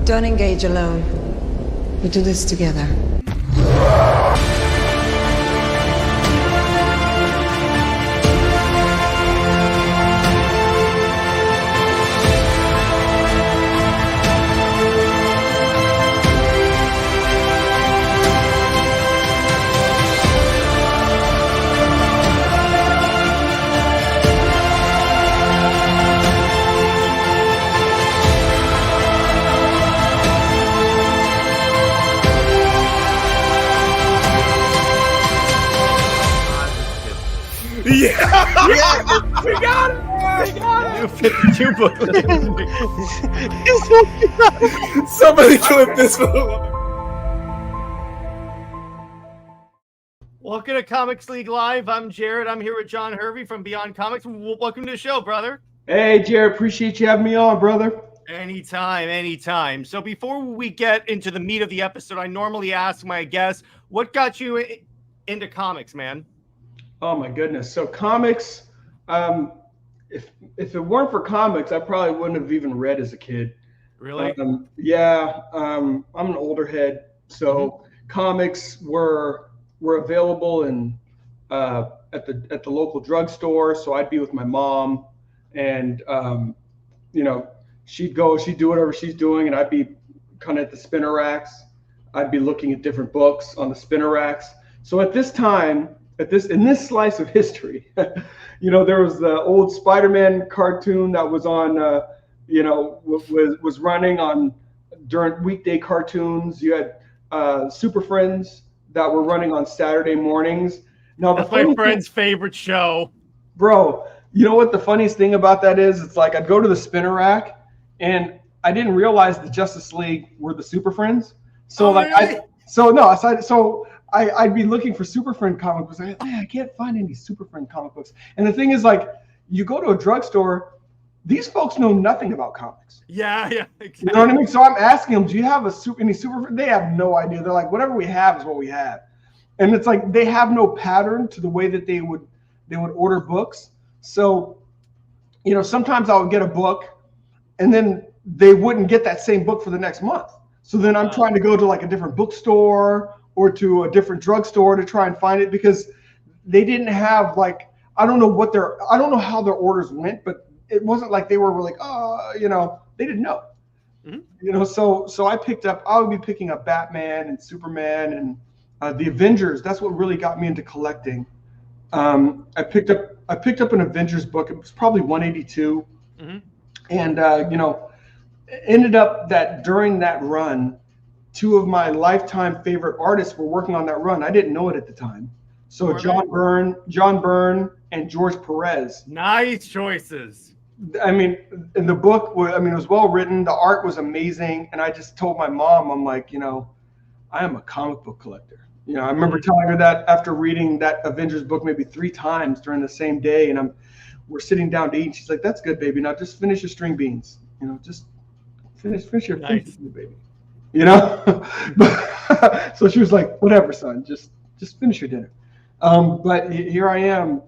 Don't engage alone. We do this together. Yeah! We got it! We got it! 52 booklet. Somebody clip this one. Welcome to Comics League Live. I'm Jared. I'm here with John Hervey from Beyond Comics. Welcome to the show, brother. Hey, Jared. Appreciate you having me on, brother. Anytime. So before we get into the meat of the episode, I normally ask my guests, what got you into comics, man? Oh my goodness. So comics, if it weren't for comics, I probably wouldn't have even read as a kid. Really? I'm an older head, so comics were available in at the local drugstore. So I'd be with my mom, and she'd do whatever she's doing, and I'd be kind of at the spinner racks. I'd be looking at different books on the spinner racks. So at this time, in this slice of history, there was the old Spider-Man cartoon that was on, was running on during weekday cartoons. You had Super Friends that were running on Saturday mornings. Now that's my friend's favorite show. Bro, you know what the funniest thing about that is? It's like I'd go to the spinner rack, and I didn't realize the Justice League were the Super Friends. So I'd be looking for Super Friend comic books. I can't find any Super Friend comic books. And the thing is, like, you go to a drugstore, these folks know nothing about comics. Yeah, exactly. You know what I mean? So I'm asking them, do you have any Super Friend? They have no idea. They're like, whatever we have is what we have. And it's like they have no pattern to the way that they would order books. So, sometimes I would get a book, and then they wouldn't get that same book for the next month. So then I'm trying to go to like a different bookstore or to a different drugstore to try and find it, because they didn't have, like, I don't know how their orders went, but it wasn't like they were like, they didn't know. Mm-hmm. So I would be picking up Batman and Superman and the Avengers. That's what really got me into collecting. I picked up an Avengers book. It was probably 182. Mm-hmm. And ended up that during that run, two of my lifetime favorite artists were working on that run. I didn't know it at the time. So John Byrne and George Perez. Nice choices. I mean, in the book, it was well written. The art was amazing. And I just told my mom, I'm like, I am a comic book collector. I remember telling her that after reading that Avengers book maybe 3 times during the same day. And we're sitting down to eat. And she's like, that's good, baby. Now just finish your string beans. Just finish your nice. Baby. So she was like, whatever, son, just finish your dinner. But here I am,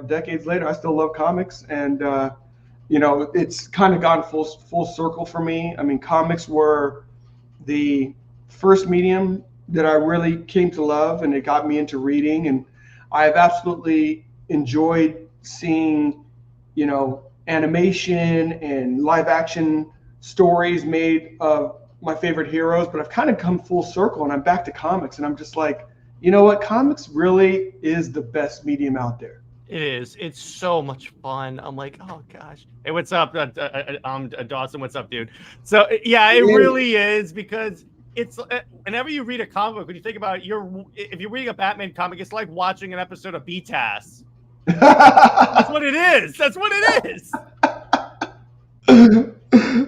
decades later, I still love comics, and it's kind of gone full circle for me. I mean, comics were the first medium that I really came to love, and it got me into reading, and I have absolutely enjoyed seeing, animation and live action stories made of my favorite heroes, but I've kind of come full circle and I'm back to comics, and I'm just like, you know what? Comics really is the best medium out there. It is. It's so much fun. I'm like, oh gosh. Hey, what's up, Dawson? What's up, dude? So yeah, it really is, because it's whenever you read a comic book, when you think about it, if you're reading a Batman comic, it's like watching an episode of BTAS. That's what it is. That's what it is.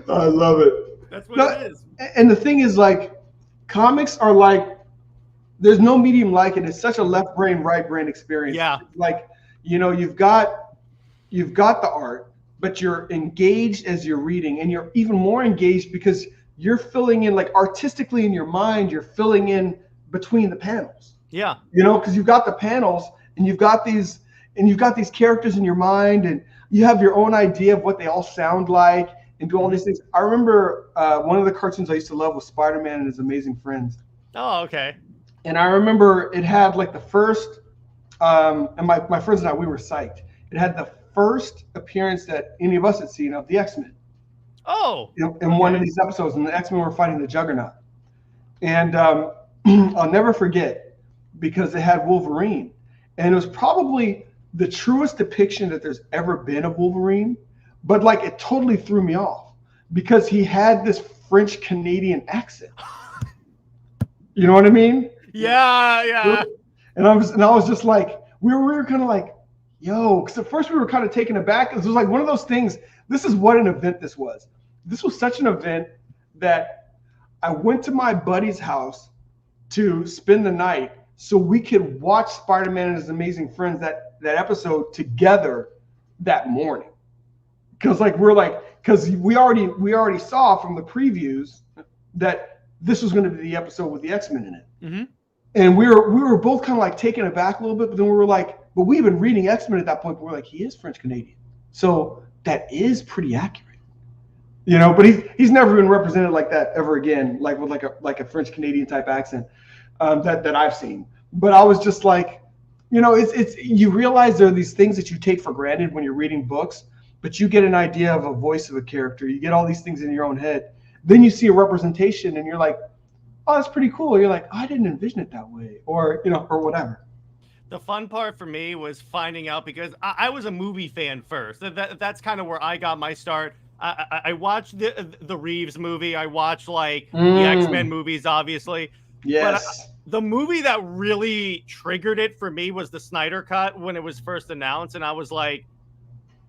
I love it. That's what it is. And the thing is, like, comics are like, there's no medium like it. It's such a left brain, right brain experience. Yeah. Like, you've got the art, but you're engaged as you're reading, and you're even more engaged because you're filling in, like, artistically in your mind, you're filling in between the panels. Yeah. Because you've got the panels, and you've got these characters in your mind, and you have your own idea of what they all sound like, and do all these things. I remember one of the cartoons I used to love was Spider-Man and His Amazing Friends. Oh, okay. And I remember it had like the first, and my friends and I, we were psyched. It had the first appearance that any of us had seen of the X-Men. Oh. In one of these episodes, and the X-Men were fighting the Juggernaut. And I'll never forget, because it had Wolverine. And it was probably the truest depiction that there's ever been of Wolverine. But like, it totally threw me off because he had this French Canadian accent. You know what I mean? Yeah. And I was just like, we were kind of like, yo, because at first we were kind of taken aback. It was like one of those things. This is what an event this was. This was such an event that I went to my buddy's house to spend the night so we could watch Spider-Man and His Amazing Friends, that episode together that morning. Because we already saw from the previews that this was going to be the episode with the X-Men in it. Mm-hmm. And we were both kind of like taken aback a little bit, but then we were like, but we've been reading X-Men at that point, but we're like, he is French Canadian. So that is pretty accurate. You know, but he's never been represented like that ever again, like with like a French Canadian type accent that I've seen. But I was just like, you know, it's you realize there are these things that you take for granted when you're reading books, but you get an idea of a voice of a character. You get all these things in your own head. Then you see a representation and you're like, oh, that's pretty cool. You're like, I didn't envision it that way, or, you know, or whatever. The fun part for me was finding out, because I was a movie fan first. That's kind of where I got my start. I watched the Reeves movie. I watched like the X-Men movies, obviously. Yes. But the movie that really triggered it for me was the Snyder Cut when it was first announced. And I was like,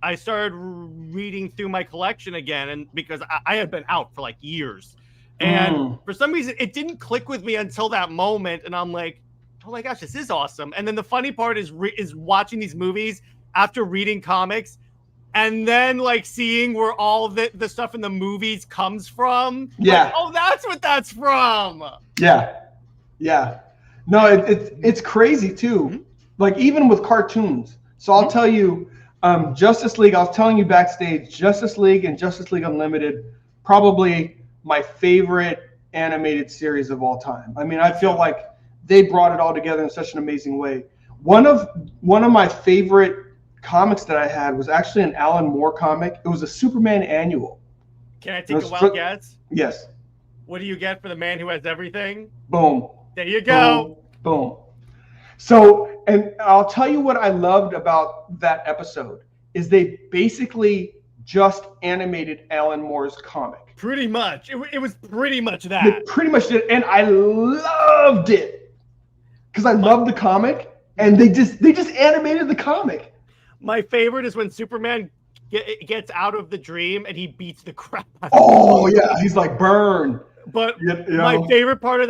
I started reading through my collection again, and because I had been out for like years. And for some reason, it didn't click with me until that moment. And I'm like, oh my gosh, this is awesome. And then the funny part is watching these movies after reading comics, and then like seeing where all the stuff in the movies comes from. Yeah. Like, oh, that's what that's from. Yeah. No, it's crazy too. Mm-hmm. Like even with cartoons. So I'll tell you, Justice League, I was telling you backstage, Justice League and Justice League Unlimited, probably my favorite animated series of all time. I mean, I feel like they brought it all together in such an amazing way. One of my favorite comics that I had was actually an Alan Moore comic. It was a Superman annual. Can I take a wild guess? Yes. What do you get for the man who has everything? Boom. There you go. Boom. So, and I'll tell you what I loved about that episode is they basically just animated Alan Moore's comic. Pretty much. It was pretty much that. They pretty much did, and I loved it because I loved the comic, and they just animated the comic. My favorite is when Superman gets out of the dream and he beats the crap out of Oh yeah, he's like burn. But my favorite part of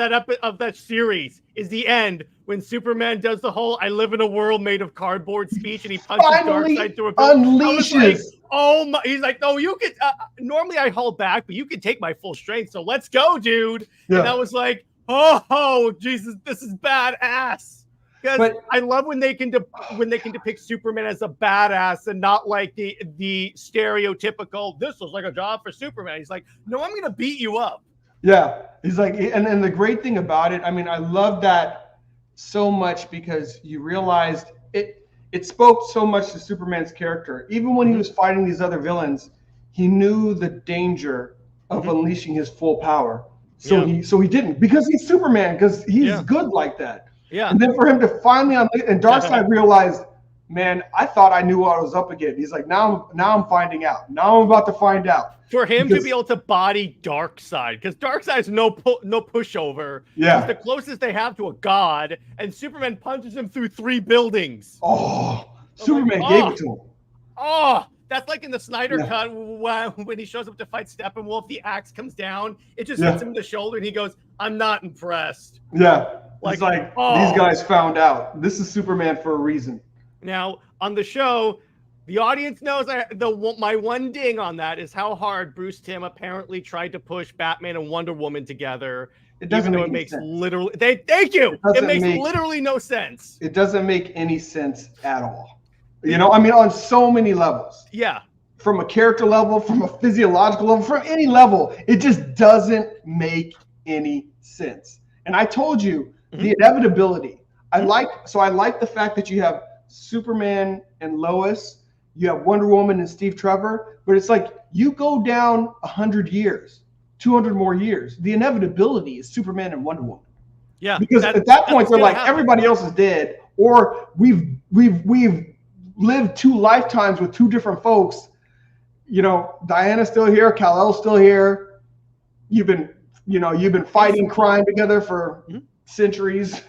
that series is the end when Superman does the whole "I live in a world made of cardboard" speech, and he punches Darkseid through a unleashes. Oh my! He's like, "No, you could." Normally, I hold back, but you can take my full strength. So let's go, dude. Yeah. And I was like, "Oh, Jesus, this is badass." Because I love when they can depict Superman as a badass and not like the stereotypical. This was like a job for Superman. He's like, "No, I'm gonna beat you up." Yeah, he's like, and the great thing about it, I mean, I love that so much because you realized it spoke so much to Superman's character. Even when he was fighting these other villains, he knew the danger of unleashing his full power. So he didn't, because he's Superman, because he's good like that. Yeah. And then for him to finally and Darkseid realized, man, I thought I knew what I was up against. He's like, now I'm finding out. Now I'm about to find out. For him to be able to body Darkseid, because Darkseid's no pushover. Yeah. He's the closest they have to a god, and Superman punches him through 3 buildings. Oh, Superman gave it to him. Oh, that's like in the Snyder Cut when he shows up to fight Steppenwolf, the axe comes down, it just hits him in the shoulder, and he goes, "I'm not impressed." Yeah. It's like these guys found out. This is Superman for a reason. Now, on the show, the audience knows my one ding on that is how hard Bruce Timm apparently tried to push Batman and Wonder Woman together. It doesn't even though make it makes sense. literally thank you. It makes literally no sense. It doesn't make any sense at all. You know, I mean, on so many levels. Yeah. from a character level, from a physiological level, from any level. It just doesn't make any sense. And I told you the inevitability. I like the fact that you have Superman and Lois, you have Wonder Woman and Steve Trevor, but it's like you go down 100 years, 200 more years. The inevitability is Superman and Wonder Woman. Yeah, because at that point they're like everybody else is dead, or we've lived 2 lifetimes with 2 different folks. You know, Diana's still here, Kal-El's still here. You've been fighting crime together for centuries.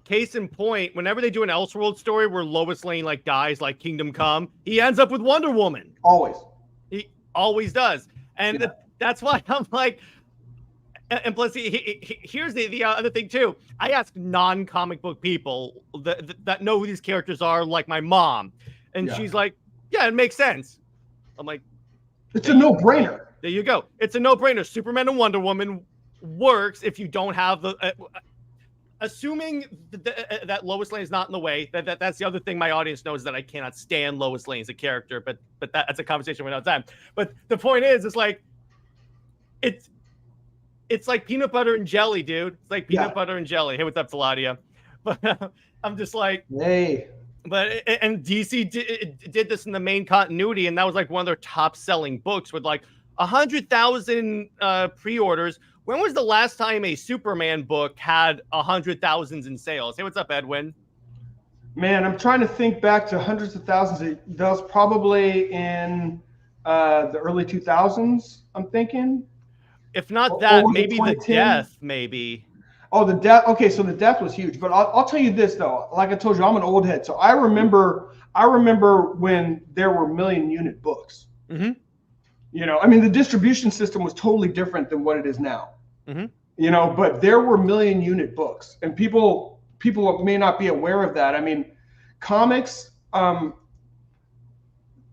Case in point, whenever they do an Elseworld story where Lois Lane like dies, like Kingdom Come, he ends up with Wonder Woman. Always. He always does, and that's why I'm like. And plus, here's the other thing too. I ask non-comic book people that know who these characters are, like my mom, and she's like, "Yeah, it makes sense." I'm like, "It's a no-brainer." There you go. It's a no-brainer. Superman and Wonder Woman works if you don't have the. Assuming that Lois Lane is not in the way, that's the other thing my audience knows, that I cannot stand Lois Lane as a character, but that's a conversation for another time. But the point is, it's like, it's like peanut butter and jelly, dude. It's like peanut butter and jelly. Hey, what's up, Faladia? But I'm just like, hey. But and DC did this in the main continuity, and that was like one of their top-selling books with like 100,000 pre-orders. When was the last time a Superman book had 100,000 in sales? Hey, what's up, Edwin? Man, I'm trying to think back to hundreds of thousands. That was probably in the early 2000s, I'm thinking. If not that, maybe the Death, maybe. Oh, the Death. Okay, so the Death was huge. But I'll tell you this, though. Like I told you, I'm an old head. So I remember when there were million-unit books. Mm-hmm. You know, I mean, the distribution system was totally different than what it is now. Mm-hmm. You know, but there were million-unit books, and people may not be aware of that. I mean, comics.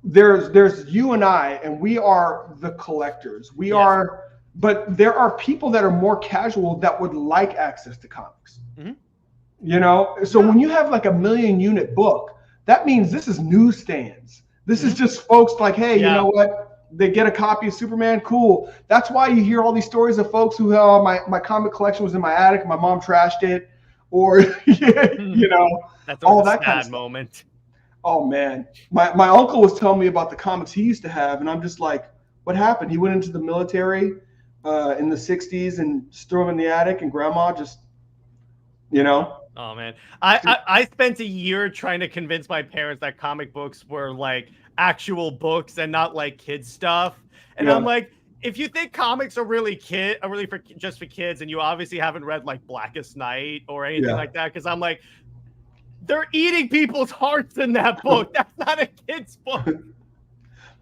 There's you and I, and we are the collectors. We are, but there are people that are more casual that would like access to comics. Mm-hmm. You know, so when you have like a million-unit book, that means this is newsstands. This is just folks like, hey, you know what? They get a copy of Superman, cool. That's why you hear all these stories of folks who, my comic collection was in my attic, my mom trashed it, or you know, that's all that that kind of moment. Oh man, my uncle was telling me about the comics he used to have, and I'm just like, what happened? He went into the military in the '60s and just threw them in the attic, and grandma just, you know. Oh man, I spent a year trying to convince my parents that comic books were like actual books and not like kids stuff. And I'm like, if you think comics are really just for kids, and you obviously haven't read like Blackest Night or anything like that, because I'm like, they're eating people's hearts in that book. That's not a kid's book.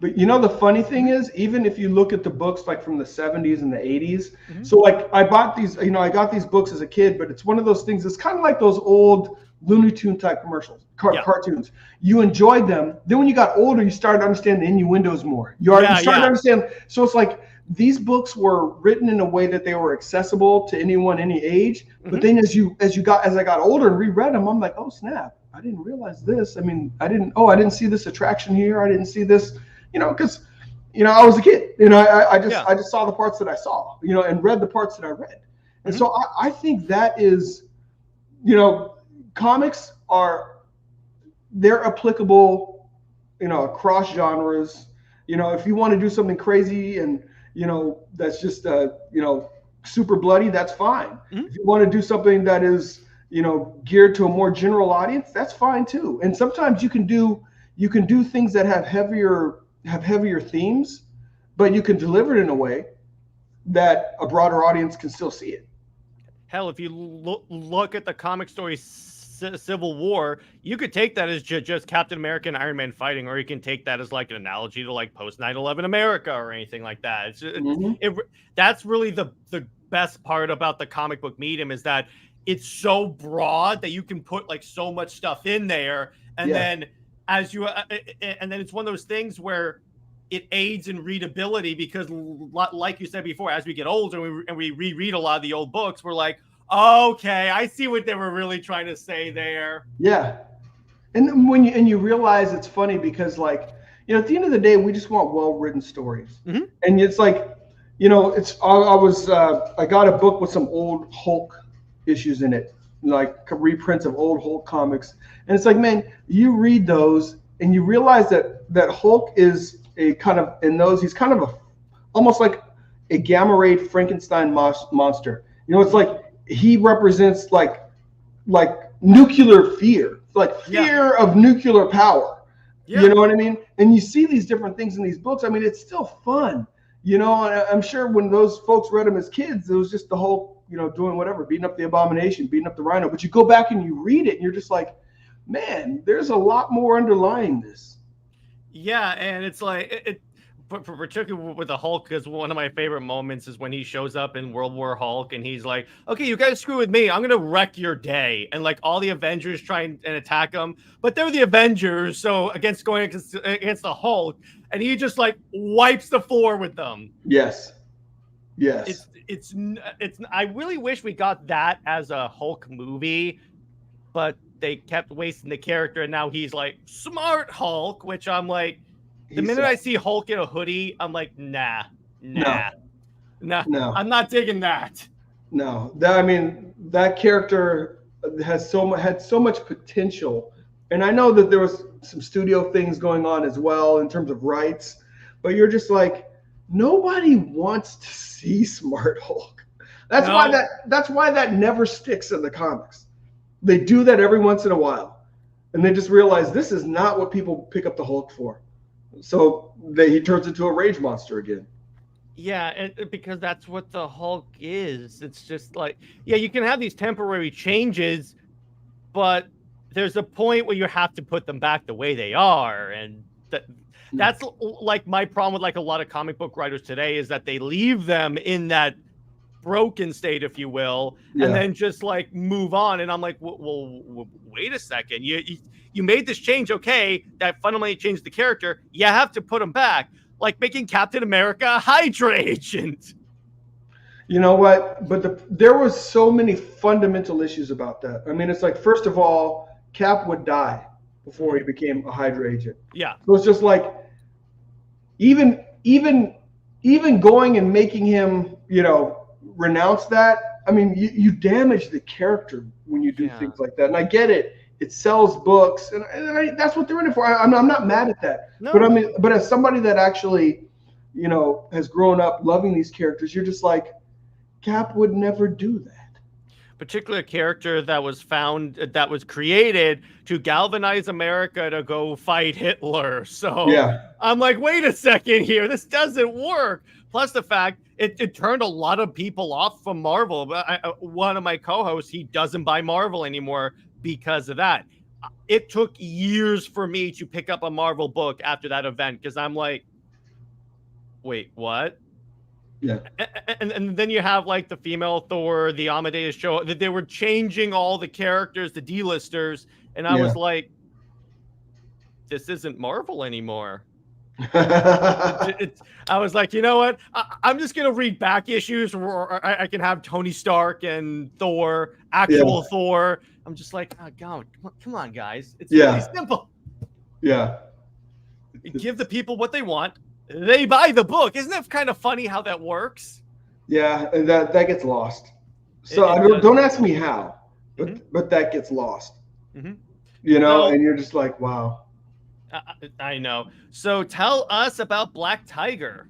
But you know, the funny thing is, even if you look at the books like from the 70s and the 80s, so like I got these books as a kid, but it's one of those things, it's kind of like those old Looney Tune type commercials, cartoons. You enjoyed them. Then when you got older, you started to understand the innuendos more. You started to understand. So it's like these books were written in a way that they were accessible to anyone, any age. But then as I got older and reread them, I'm like, oh snap, I didn't realize this. I mean, I didn't see this attraction here. I didn't see this, you know, because, you know, I was a kid. You know, I just saw the parts that I saw, you know, and read the parts that I read. And so I think that is, you know, comics they're applicable, you know, across genres. You know, if you want to do something crazy and, you know, that's just, you know, super bloody, that's fine. If you want to do something that is, you know, geared to a more general audience, that's fine too. And sometimes you can do things that have heavier themes, but you can deliver it in a way that a broader audience can still see it. Hell, if you look at the comic story Civil War, you could take that as just Captain America and Iron Man fighting, or you can take that as like an analogy to like post 9/11 America or anything like that. That's really the best part about the comic book medium, is that it's so broad that you can put like so much stuff in there, and then as you and then it's one of those things where it aids in readability, because like you said before, as we get older and we reread a lot of the old books, we're like, okay, I see what they were really trying to say there. Yeah. And when you realize, it's funny because, like, you know, at the end of the day, we just want well-written stories. Mhm. And it's like, you know, I got a book with some old Hulk issues in it, like reprints of old Hulk comics. And it's like, man, you read those and you realize that Hulk is a kind of, in those, he's kind of almost like a gamma ray Frankenstein monster. You know, it's like he represents like nuclear fear, like fear of nuclear power. Yeah. You know what I mean? And you see these different things in these books. I mean, it's still fun. You know, and I'm sure when those folks read them as kids, it was just the whole, you know, doing whatever, beating up the Abomination, beating up the Rhino. But you go back and you read it and you're just like, man, there's a lot more underlying this. Yeah, and it's like particularly with the Hulk, because one of my favorite moments is when he shows up in World War Hulk and he's like, okay, you guys screw with me, I'm gonna wreck your day. And like all the Avengers try and attack him, but they're the Avengers, so against the Hulk, and he just like wipes the floor with them. Yes. It's I really wish we got that as a Hulk movie, but they kept wasting the character, and now he's like Smart Hulk, which I'm like, the minute I see Hulk in a hoodie, I'm like, nah, I'm not digging that. No, I mean, that character had so much potential, and I know that there was some studio things going on as well in terms of rights, but you're just like, nobody wants to see Smart Hulk. That's why that never sticks in the comics. They do that every once in a while, and they just realize this is not what people pick up the Hulk for. So he turns into a rage monster again. Yeah, and because that's what the Hulk is. It's just like, yeah, you can have these temporary changes, but there's a point where you have to put them back the way they are. And that's like my problem with like a lot of comic book writers today, is that they leave them in that broken state, if you will, and then just like move on. And I'm like, well, wait a second. You made this change, okay, that fundamentally changed the character. You have to put him back, like making Captain America a Hydra agent. You know what? But there was so many fundamental issues about that. I mean, it's like, first of all, Cap would die before he became a Hydra agent. Yeah. So it's just like, even going and making him, you know, renounce that. I mean, you damage the character when you do things like that. And I get it. It sells books, and that's what they're in it for. I'm not mad at that. No. But I mean, but as somebody that actually, you know, has grown up loving these characters, you're just like, Cap would never do that. Particular character that was created to galvanize America to go fight Hitler. So I'm like, wait a second here, this doesn't work. Plus the fact it turned a lot of people off from Marvel. One of my co-hosts, he doesn't buy Marvel anymore because of that. It took years for me to pick up a Marvel book after that event, because I'm like, wait, what? Yeah. And then you have like the female Thor, the Amadeus show, that they were changing all the characters, the D-listers, and I was like, this isn't Marvel anymore. I was like, you know what? I'm just gonna read back issues where I can have Tony Stark and Thor, actual Thor. I'm just like, oh God, come on, guys. It's really simple. Yeah. You give the people what they want. They buy the book. Isn't that kind of funny how that works? Yeah, and that gets lost. So don't ask me how, but that gets lost. You know, and you're just like, wow. I know. So tell us about Black Tiger.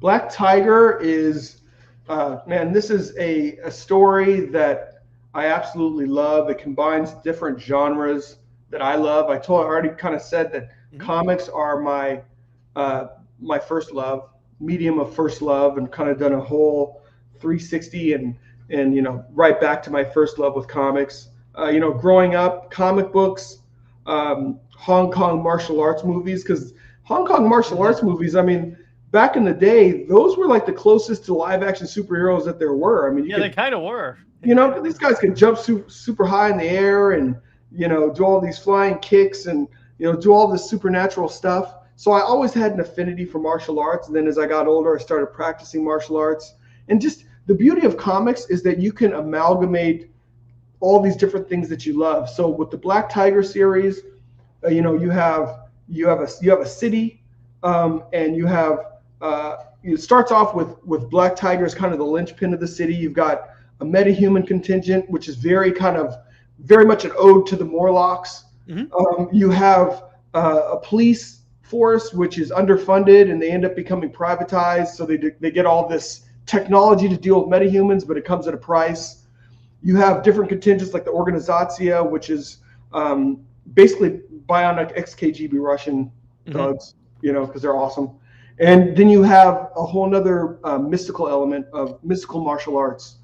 Black Tiger is, man, this is a story that I absolutely love. It combines different genres that I love. I already kind of said that comics are my first love, medium of first love, and kind of done a whole 360 and you know, right back to my first love with comics. You know, growing up, comic books, Hong Kong martial arts movies, because Hong Kong martial arts movies, I mean, back in the day, those were like the closest to live action superheroes that there were. I mean, they kind of were. You know, these guys can jump super high in the air and, you know, do all these flying kicks and, you know, do all this supernatural stuff. So I always had an affinity for martial arts. And then as I got older, I started practicing martial arts. And just the beauty of comics is that you can amalgamate all these different things that you love. So with the Black Tiger series, you know, you have you have a city, and you have it starts off with Black Tiger as kind of the linchpin of the city. You've got a metahuman contingent, which is very much an ode to the Morlocks. You have a police force which is underfunded, and they end up becoming privatized. So they get all this technology to deal with metahumans, but it comes at a price. You have different contingents like the Organizatia, which is basically bionic ex-KGB Russian thugs, because they're awesome. And then you have a whole nother mystical element of mystical martial arts.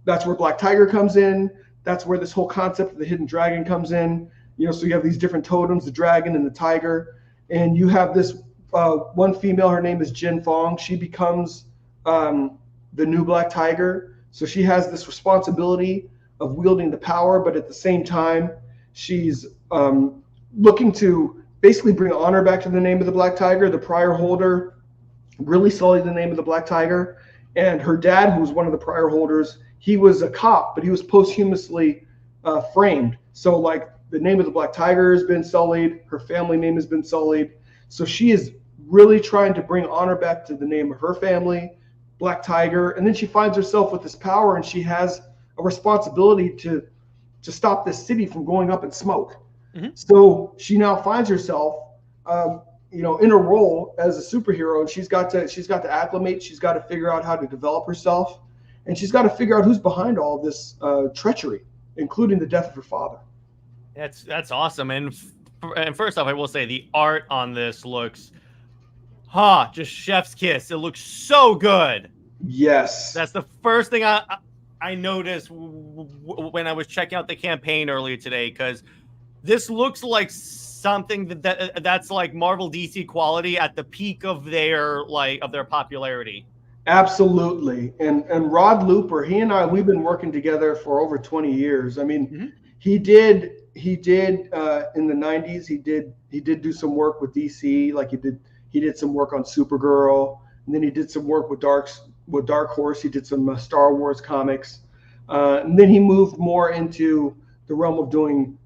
That's where Black Tiger comes in. That's where this whole concept of the hidden dragon comes in. So you have these different totems, the dragon and the tiger. And you have this one female, her name is Jin Fong. She becomes the new Black Tiger. So she has this responsibility of wielding the power, but at the same time, she's looking to basically bring honor back to the name of the Black Tiger. The prior holder really sullied the name of the Black Tiger. And her dad, who was one of the prior holders, he was a cop, but he was posthumously framed. So like the name of the Black Tiger has been sullied. Her family name has been sullied. So she is really trying to bring honor back to the name of her family, Black Tiger. And then she finds herself with this power, and she has a responsibility to stop this city from going up in smoke. So she now finds herself, in a role as a superhero, and she's got to acclimate. She's got to figure out how to develop herself, and she's got to figure out who's behind all of this treachery, including the death of her father. That's awesome. And first off, I will say the art on this looks, just chef's kiss. It looks so good. Yes, that's the first thing I noticed when I was checking out the campaign earlier today, because this looks like something that's like Marvel DC quality at the peak of their popularity. Absolutely. And Rod Looper, he and I, we've been working together for over 20 years. I mean, he did in the 90s, he did do some work with DC, like he did some work on Supergirl, and then he did some work with Dark Horse. He did some Star Wars comics. And then he moved more into the realm of doing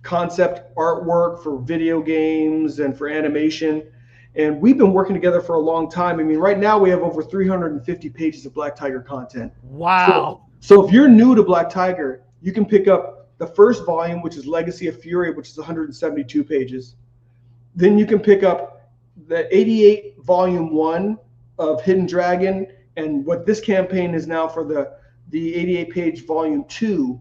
concept artwork for video games and for animation. And we've been working together for a long time. I mean, right now we have over 350 pages of Black Tiger content. Wow. So if you're new to Black Tiger, you can pick up the first volume, which is Legacy of Fury, which is 172 pages. Then you can pick up the 88 volume 1 of Hidden Dragon, and what this campaign is now for the 88 page volume 2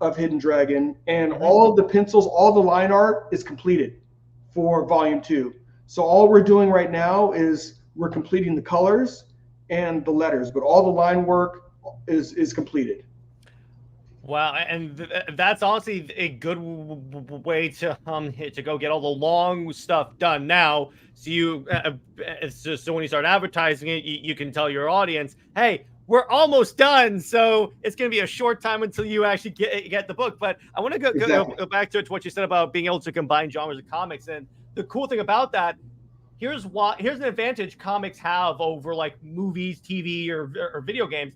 of Hidden Dragon, and all of the pencils, all the line art is completed for volume 2. So all we're doing right now is we're completing the colors and the letters, but all the line work is completed. Wow, and that's honestly a good way to go get all the long stuff done now. So so when you start advertising it, you can tell your audience, hey, we're almost done, so it's going to be a short time until you actually get the book. But I want to go back to what you said about being able to combine genres of comics. And the cool thing about that, here's an advantage comics have over like movies, TV, or video games.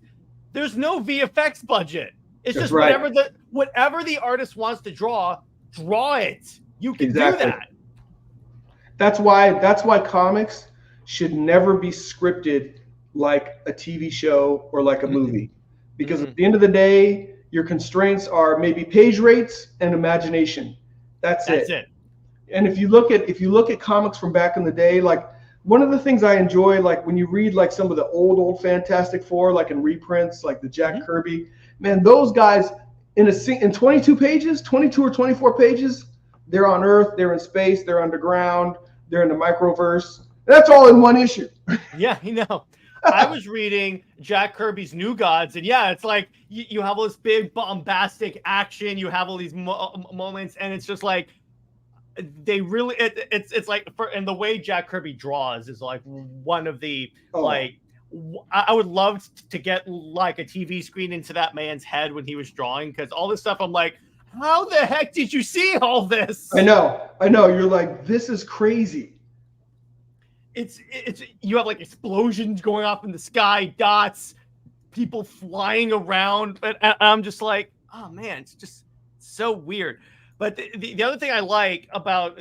There's no VFX budget. It's just whatever the artist wants to draw it. You can do that. That's why comics should never be scripted like a TV show or like a movie, because at the end of the day, your constraints are maybe page rates and imagination. That's it. And if you look at comics from back in the day, like one of the things I enjoy, like when you read like some of the old Fantastic Four, like in reprints, like the Jack Kirby, man, those guys in 22 pages, 22 or 24 pages, they're on Earth, they're in space, they're underground, they're in the microverse. That's all in one issue. Yeah, I was reading Jack Kirby's New Gods, and yeah, it's like you have all this big bombastic action, you have all these moments, and it's just like they really it's like and the way Jack Kirby draws is like one of the like I would love to get like a TV screen into that man's head when he was drawing, because all this stuff I'm like, how the heck did you see all this? I know. You're like, this is crazy. It's you have like explosions going off in the sky, dots, people flying around, and I'm just like, oh man, it's just so weird. But the other thing I like about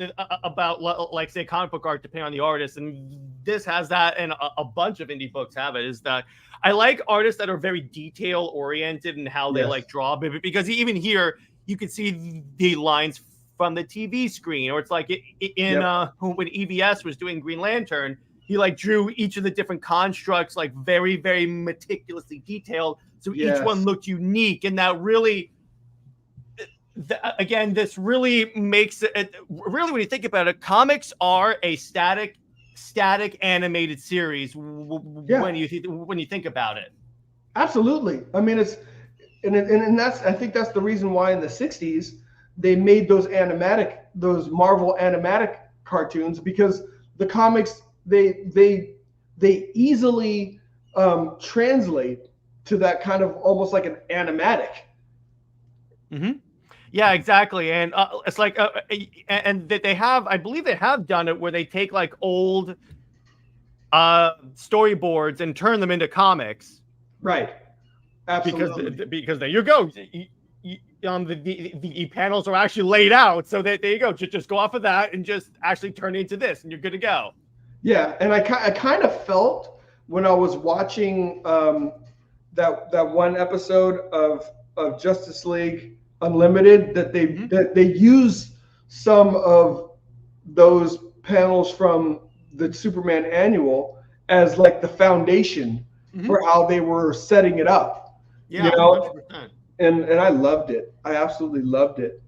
like say comic book art, depending on the artist, and this has that, and a bunch of indie books have it, is that I like artists that are very detail oriented in how they like draw, because even here you can see the lines from the TV screen, or it's like in when EVS was doing Green Lantern, he like drew each of the different constructs like very, very meticulously detailed, so each one looked unique, and that really. Again, this really makes it really, when you think about it, comics are a static animated series when you think about it. Absolutely. I mean, it's and that's, I think that's the reason why in the 60s they made those Marvel animatic cartoons, because the comics they easily translate to that kind of almost like an animatic. Mm-hmm. Yeah, exactly. And it's like, and that they have, I believe they have done it where they take like old storyboards and turn them into comics. Right. Absolutely. Because there you go. The panels are actually laid out, so that there you go. Just go off of that and just actually turn it into this, and you're good to go. Yeah, and I kind of felt when I was watching that one episode of Justice League Unlimited that they use some of those panels from the Superman annual as like the foundation for how they were setting it up. Yeah, you know? 100%. And I loved it. I absolutely loved it.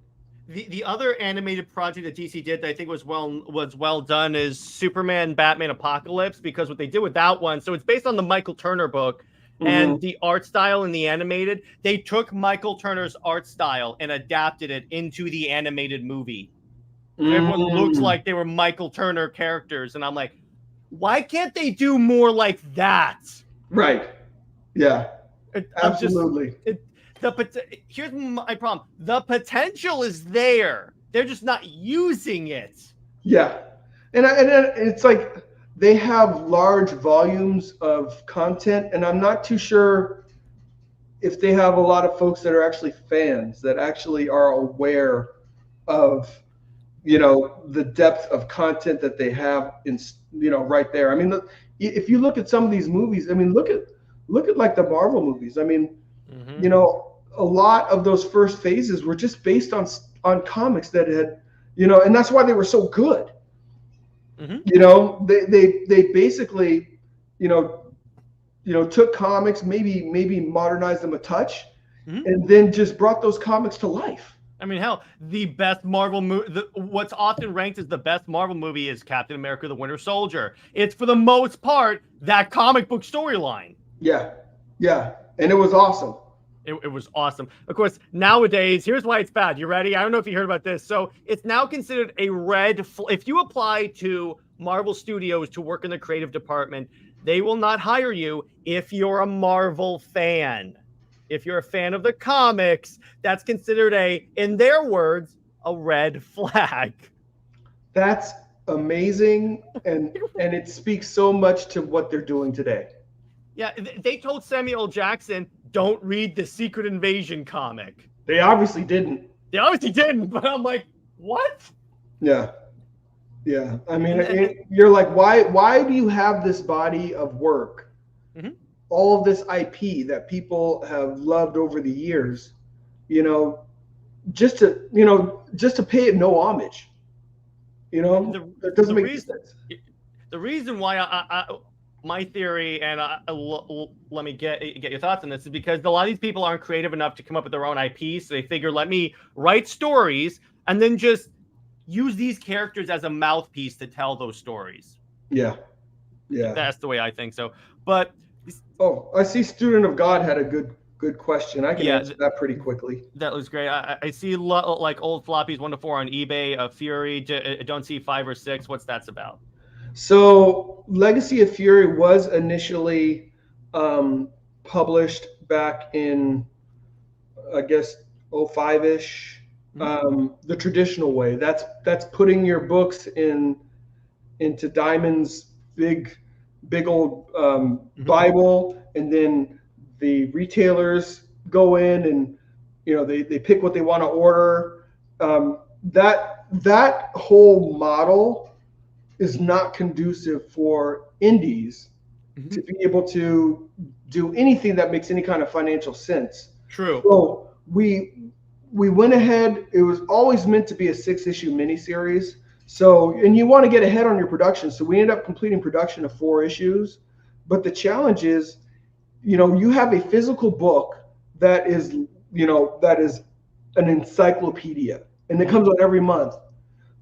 The other animated project that DC did that I think was well done is Superman Batman Apocalypse, because what they did with that one, so it's based on the Michael Turner book. And the art style in the animated, they took Michael Turner's art style and adapted it into the animated movie. Everyone looks like they were Michael Turner characters. And I'm like, why can't they do more like that? Right. Yeah. Absolutely. Here's my problem. The potential is there. They're just not using it. Yeah. And it's like, they have large volumes of content, and I'm not too sure if they have a lot of folks that are actually fans that actually are aware of, the depth of content that they have in, right there. I mean, if you look at some of these movies, I mean, look at like the Marvel movies. I mean, a lot of those first phases were just based on comics that had, and that's why they were so good. They basically, took comics, maybe modernized them a touch, and then just brought those comics to life. I mean, hell, the best Marvel movie, what's often ranked as the best Marvel movie is Captain America: The Winter Soldier. It's for the most part that comic book storyline. Yeah, and it was awesome. It was awesome. Of course, nowadays, here's why it's bad. You ready? I don't know if you heard about this. So it's now considered a red flag. If you apply to Marvel Studios to work in the creative department, they will not hire you if you're a Marvel fan. If you're a fan of the comics, that's considered in their words, a red flag. That's amazing. And it speaks so much to what they're doing today. Yeah, they told Samuel L. Jackson, don't read the Secret Invasion comic. They obviously didn't. But I'm like, what? Yeah. I mean, you're like, why do you have this body of work, all of this IP that people have loved over the years, just to pay it no homage? That doesn't make sense. The reason why my theory, and let me get your thoughts on this, is because a lot of these people aren't creative enough to come up with their own IP, so they figure, let me write stories and then just use these characters as a mouthpiece to tell those stories. Yeah. That's the way I think so. But I see Student of God had a good question. I can answer that pretty quickly. That was great. I see like old floppies 1 to 4 on eBay. Fury, don't see 5 or 6. What's that's about? So Legacy of Fury was initially published back in, I guess, 05-ish, the traditional way. That's putting your books into Diamond's big old Bible, and then the retailers go in and they pick what they want to order, that whole model is not conducive for indies to be able to do anything that makes any kind of financial sense. True. So we went ahead. It was always meant to be a 6-issue miniseries. So, and you want to get ahead on your production. So we ended up completing production of 4 issues. But the challenge is, you have a physical book that is an encyclopedia, and it comes out every month.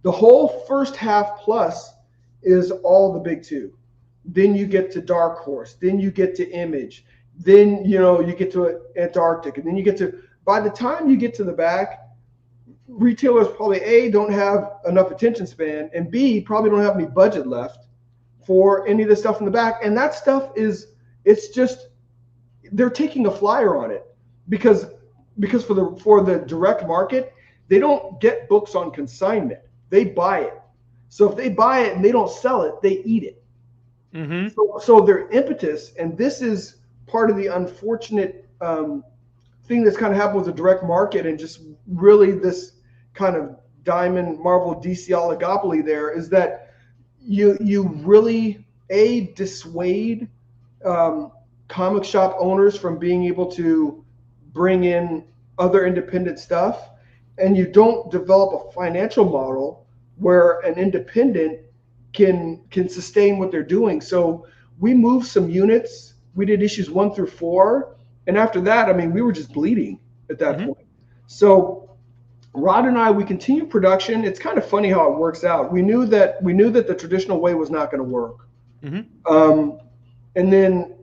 The whole first half plus is all the big 2. Then you get to Dark Horse. Then you get to Image. Then, you get to Antarctic. And then you get to, by the time you get to the back, retailers probably A, don't have enough attention span, and B, probably don't have any budget left for any of the stuff in the back. And that stuff it's just, they're taking a flyer on it because for the direct market, they don't get books on consignment. They buy it. So if they buy it and they don't sell it, they eat it. Mm-hmm. So their impetus, and this is part of the unfortunate thing that's kind of happened with the direct market, and just really this kind of Diamond, Marvel, DC oligopoly there, is that you really dissuade comic shop owners from being able to bring in other independent stuff, and you don't develop a financial model where an independent can sustain what they're doing. So we moved some units. We did issues 1 through 4, and after that, I mean, we were just bleeding at that point. So Rod and I, we continued production. It's kind of funny how it works out. We knew that the traditional way was not going to work. And then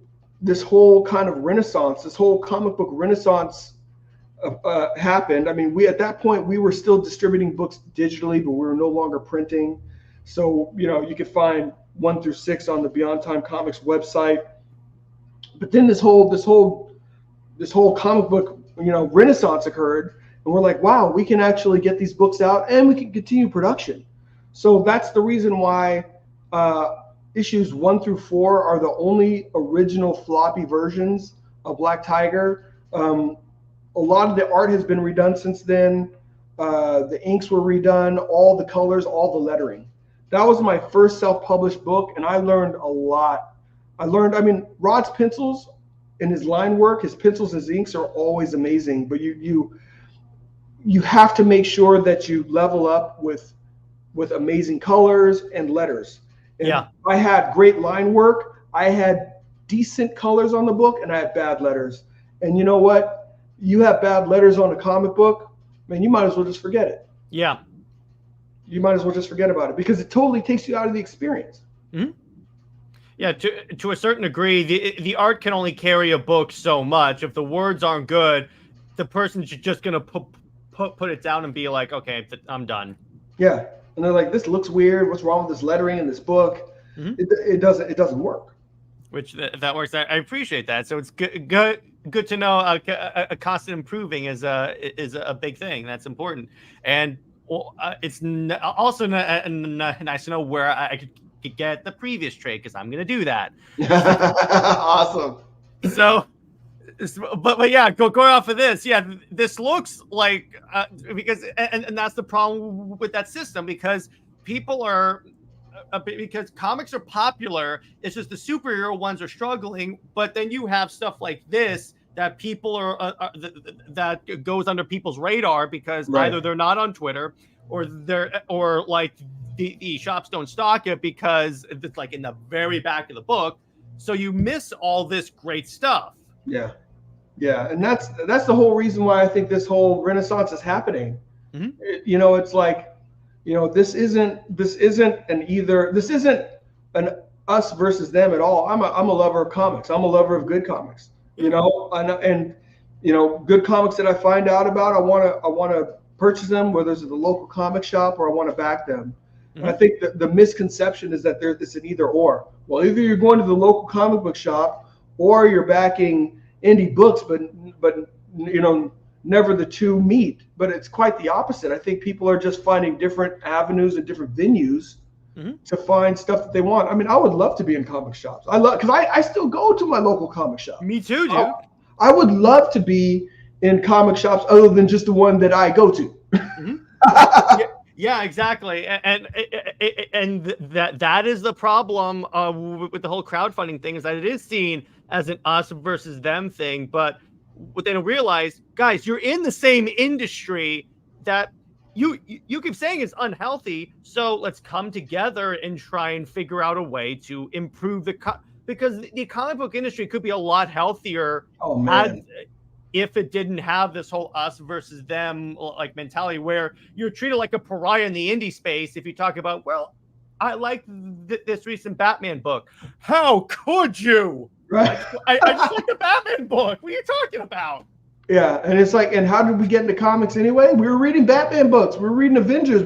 this whole kind of renaissance, this whole comic book renaissance happened. I mean, at that point, we were still distributing books digitally, but we were no longer printing. So, you could find 1 through 6 on the Beyond Time Comics website. But then this whole comic book, renaissance occurred, and we're like, wow, we can actually get these books out and we can continue production. So that's the reason why issues 1 through 4 are the only original floppy versions of Black Tiger. A lot of the art has been redone since then. The inks were redone, all the colors, all the lettering. That was my first self-published book, and I learned a lot. Rod's pencils and his line work, his pencils and his inks are always amazing, but you have to make sure that you level up with amazing colors and letters. And I had great line work. I had decent colors on the book, and I had bad letters. And you know what? You have bad letters on a comic book, man, you might as well just forget it. Yeah. You might as well just forget about it because it totally takes you out of the experience. Mm-hmm. Yeah, to a certain degree, the art can only carry a book so much. If the words aren't good, the person's just gonna put it down and be like, okay, I'm done. Yeah, and they're like, this looks weird. What's wrong with this lettering in this book? Mm-hmm. It doesn't work. Which that works. I appreciate that. So it's good to know a constant improving is a big thing. That's important. And it's also nice to know where I could get the previous trade, because I'm going to do that. Awesome. So, but yeah, going off of this, yeah, this looks like because and that's the problem with that system, because people are. Because comics are popular, it's just the superhero ones are struggling. But then you have stuff like this that people that goes under people's radar because either they're not on Twitter or the shops don't stock it because it's like in the very back of the book. So you miss all this great stuff. Yeah, and that's the whole reason why I think this whole renaissance is happening. Mm-hmm. It's like. This isn't an us versus them at all. I'm a lover of comics. I'm a lover of good comics. Good comics that I find out about, I want to purchase them, whether it's at the local comic shop or I want to back them. Mm-hmm. And I think that the misconception is that it's an either or. Well, either you're going to the local comic book shop or you're backing indie books, but never the two meet. But it's quite the opposite. I think people are just finding different avenues and different venues to find stuff that they want. I mean, I would love to be in comic shops. Because I still go to my local comic shop. Me too, dude. I would love to be in comic shops other than just the one that I go to. Mm-hmm. Yeah, exactly, and that is the problem with the whole crowdfunding thing, is that it is seen as an us versus them thing. But what they don't realize, guys, you're in the same industry that you keep saying is unhealthy. So let's come together and try and figure out a way to improve because the comic book industry could be a lot healthier. Oh man. If it didn't have this whole us versus them like mentality where you're treated like a pariah in the indie space if you talk about, well, I like this recent Batman book. How could you? Right. I just like the Batman book. What are you talking about? Yeah, and it's like, and how did we get into comics anyway? We were reading Batman books. We were reading Avengers.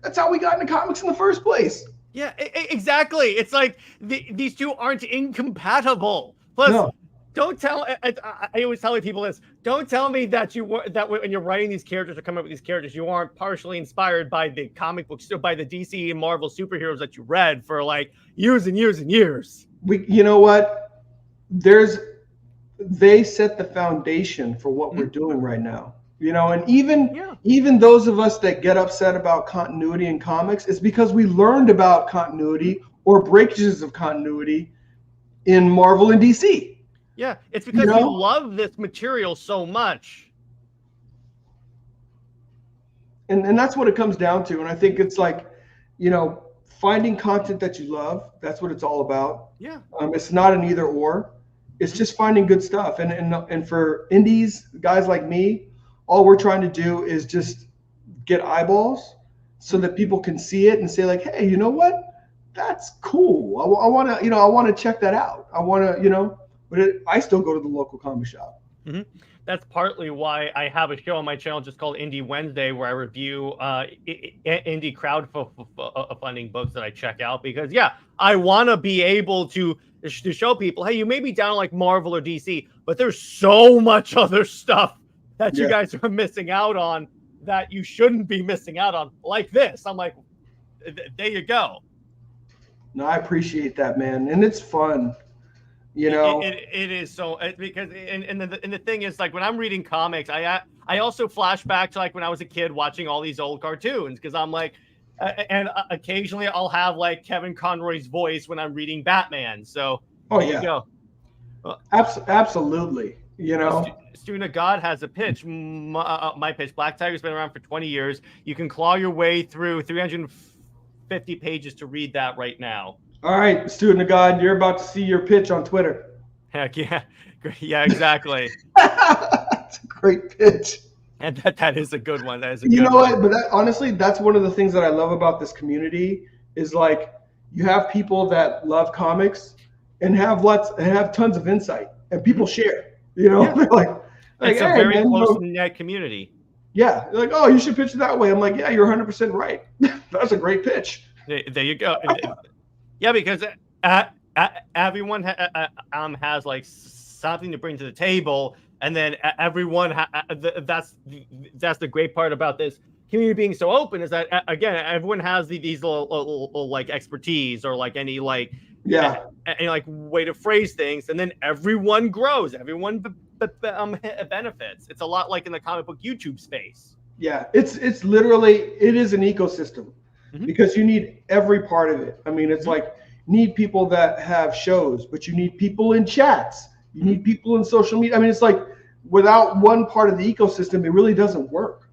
That's how we got into comics in the first place. Yeah, exactly. It's like these two aren't incompatible. Plus, No. don't tell. I always tell people this. Don't tell me that when you're writing these characters or coming up with these characters, you aren't partially inspired by the comic books, by the DC and Marvel superheroes that you read for like years and years and years. You know what? They set the foundation for what we're doing right now. You know, and even those of us that get upset about continuity in comics, it's because we learned about continuity or breakages of continuity in Marvel and DC. Yeah, it's because you love this material so much. And that's what it comes down to. And I think it's like, you know, finding content that you love, that's what it's all about. Yeah. It's not an either or. It's just finding good stuff. And for indies, guys like me, all we're trying to do is just get eyeballs so that people can see it and say like, hey, you know what? That's cool. I want to check that out. I want to, but I still go to the local comic shop. Mm-hmm. That's partly why I have a show on my channel just called Indie Wednesday, where I review indie crowdfunding books that I check out, because I want to be able to show people, hey, you may be down like Marvel or DC, but there's so much other stuff that you guys are missing out on that you shouldn't be missing out on, like this. I'm like, there you go. No, I appreciate that, man, and it's fun. It is so, because and the thing is, like, when I'm reading comics, I also flash back to like when I was a kid watching all these old cartoons, because I'm like, and occasionally I'll have like Kevin Conroy's voice when I'm reading Batman. So there you go. Absolutely. Student of God has a pitch. My pitch, Black Tiger's been around for 20 years. You can claw your way through 350 pages to read that right now. All right, Student of God, you're about to see your pitch on Twitter. Heck yeah. Yeah, exactly. That's a great pitch. And that is a good one. That is a good one. What? But honestly, that's one of the things that I love about this community is like you have people that love comics and have tons of insight, and people share. They're like it's a very close-knit community. Yeah, they're like, oh, you should pitch it that way. I'm like, yeah, you're 100% right. That's a great pitch. There you go. Yeah, because everyone has like something to bring to the table, and then everyone that's the great part about this community being so open, is that again everyone has these little like expertise or like any like any like way to phrase things, and then everyone grows, everyone benefits. It's a lot like in the comic book YouTube space. Yeah, it's literally, it is an ecosystem. Because you need every part of it. I mean, it's like, need people that have shows, but you need people in chats. You need people in social media. I mean, it's like, without one part of the ecosystem, it really doesn't work.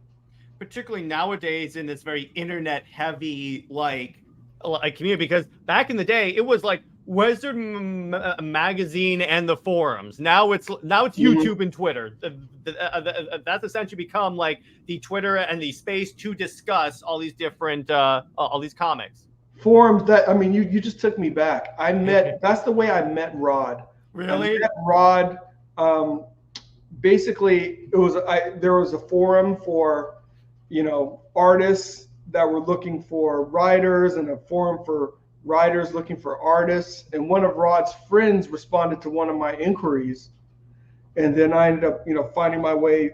Particularly nowadays in this very internet heavy like community, because back in the day, it was like Wizard Magazine and the forums. Now it's YouTube and Twitter. That's essentially become like the Twitter and the space to discuss all these different all these comics. Forums, that, I mean, you just took me back. That's the way I met Rod. Really? I met Rod. Basically, there was a forum for artists that were looking for writers, and a forum for writers looking for artists, and one of Rod's friends responded to one of my inquiries, and then I ended up finding my way.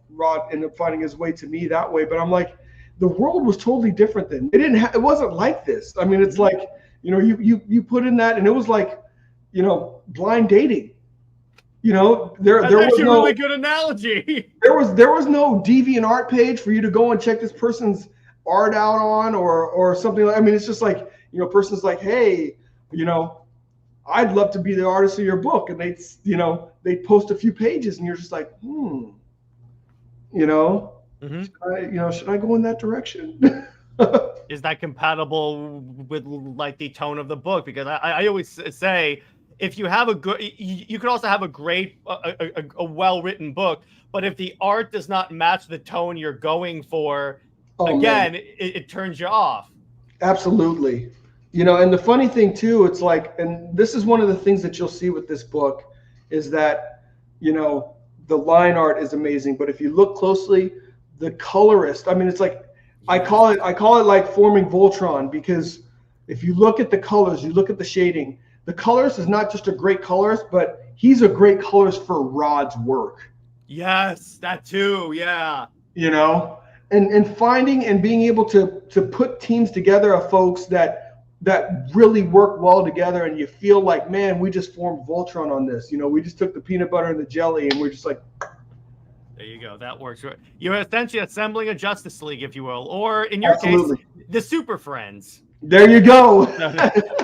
Rod ended up finding his way to me that way. But I'm like, the world was totally different then. It wasn't like this. I mean, it's like you put in that, and it was like blind dating. You know, there That's was actually a no really good analogy. there was no DeviantArt page for you to go and check this person's art out on or something like. I mean, it's just like, you know, a person's like, hey, you know, I'd love to be the artist of your book, and they post a few pages, and you're just like, you know, should I go in that direction? Is that compatible with like the tone of the book? Because I always say, if you have a good, you could also have a great, a well-written book, but if the art does not match the tone you're going for, again, it turns you off. Absolutely. You know, and the funny thing too, it's like, and this is one of the things that you'll see with this book, is that, you know, the line art is amazing, but if you look closely, the colorist, I mean, it's like, I call it like forming Voltron, because if you look at the colors, you look at the shading, the colorist is not just a great colorist, but he's a great colorist for Rod's work. Yes, that too. Yeah. You know, and finding and being able to put teams together of folks that really work well together, and you feel like, man, we just formed Voltron on this. You know, we just took the peanut butter and the jelly, and we're just like, there you go. That works. You're essentially assembling a Justice League, if you will, or in your Absolutely. case, the Super Friends. There you go.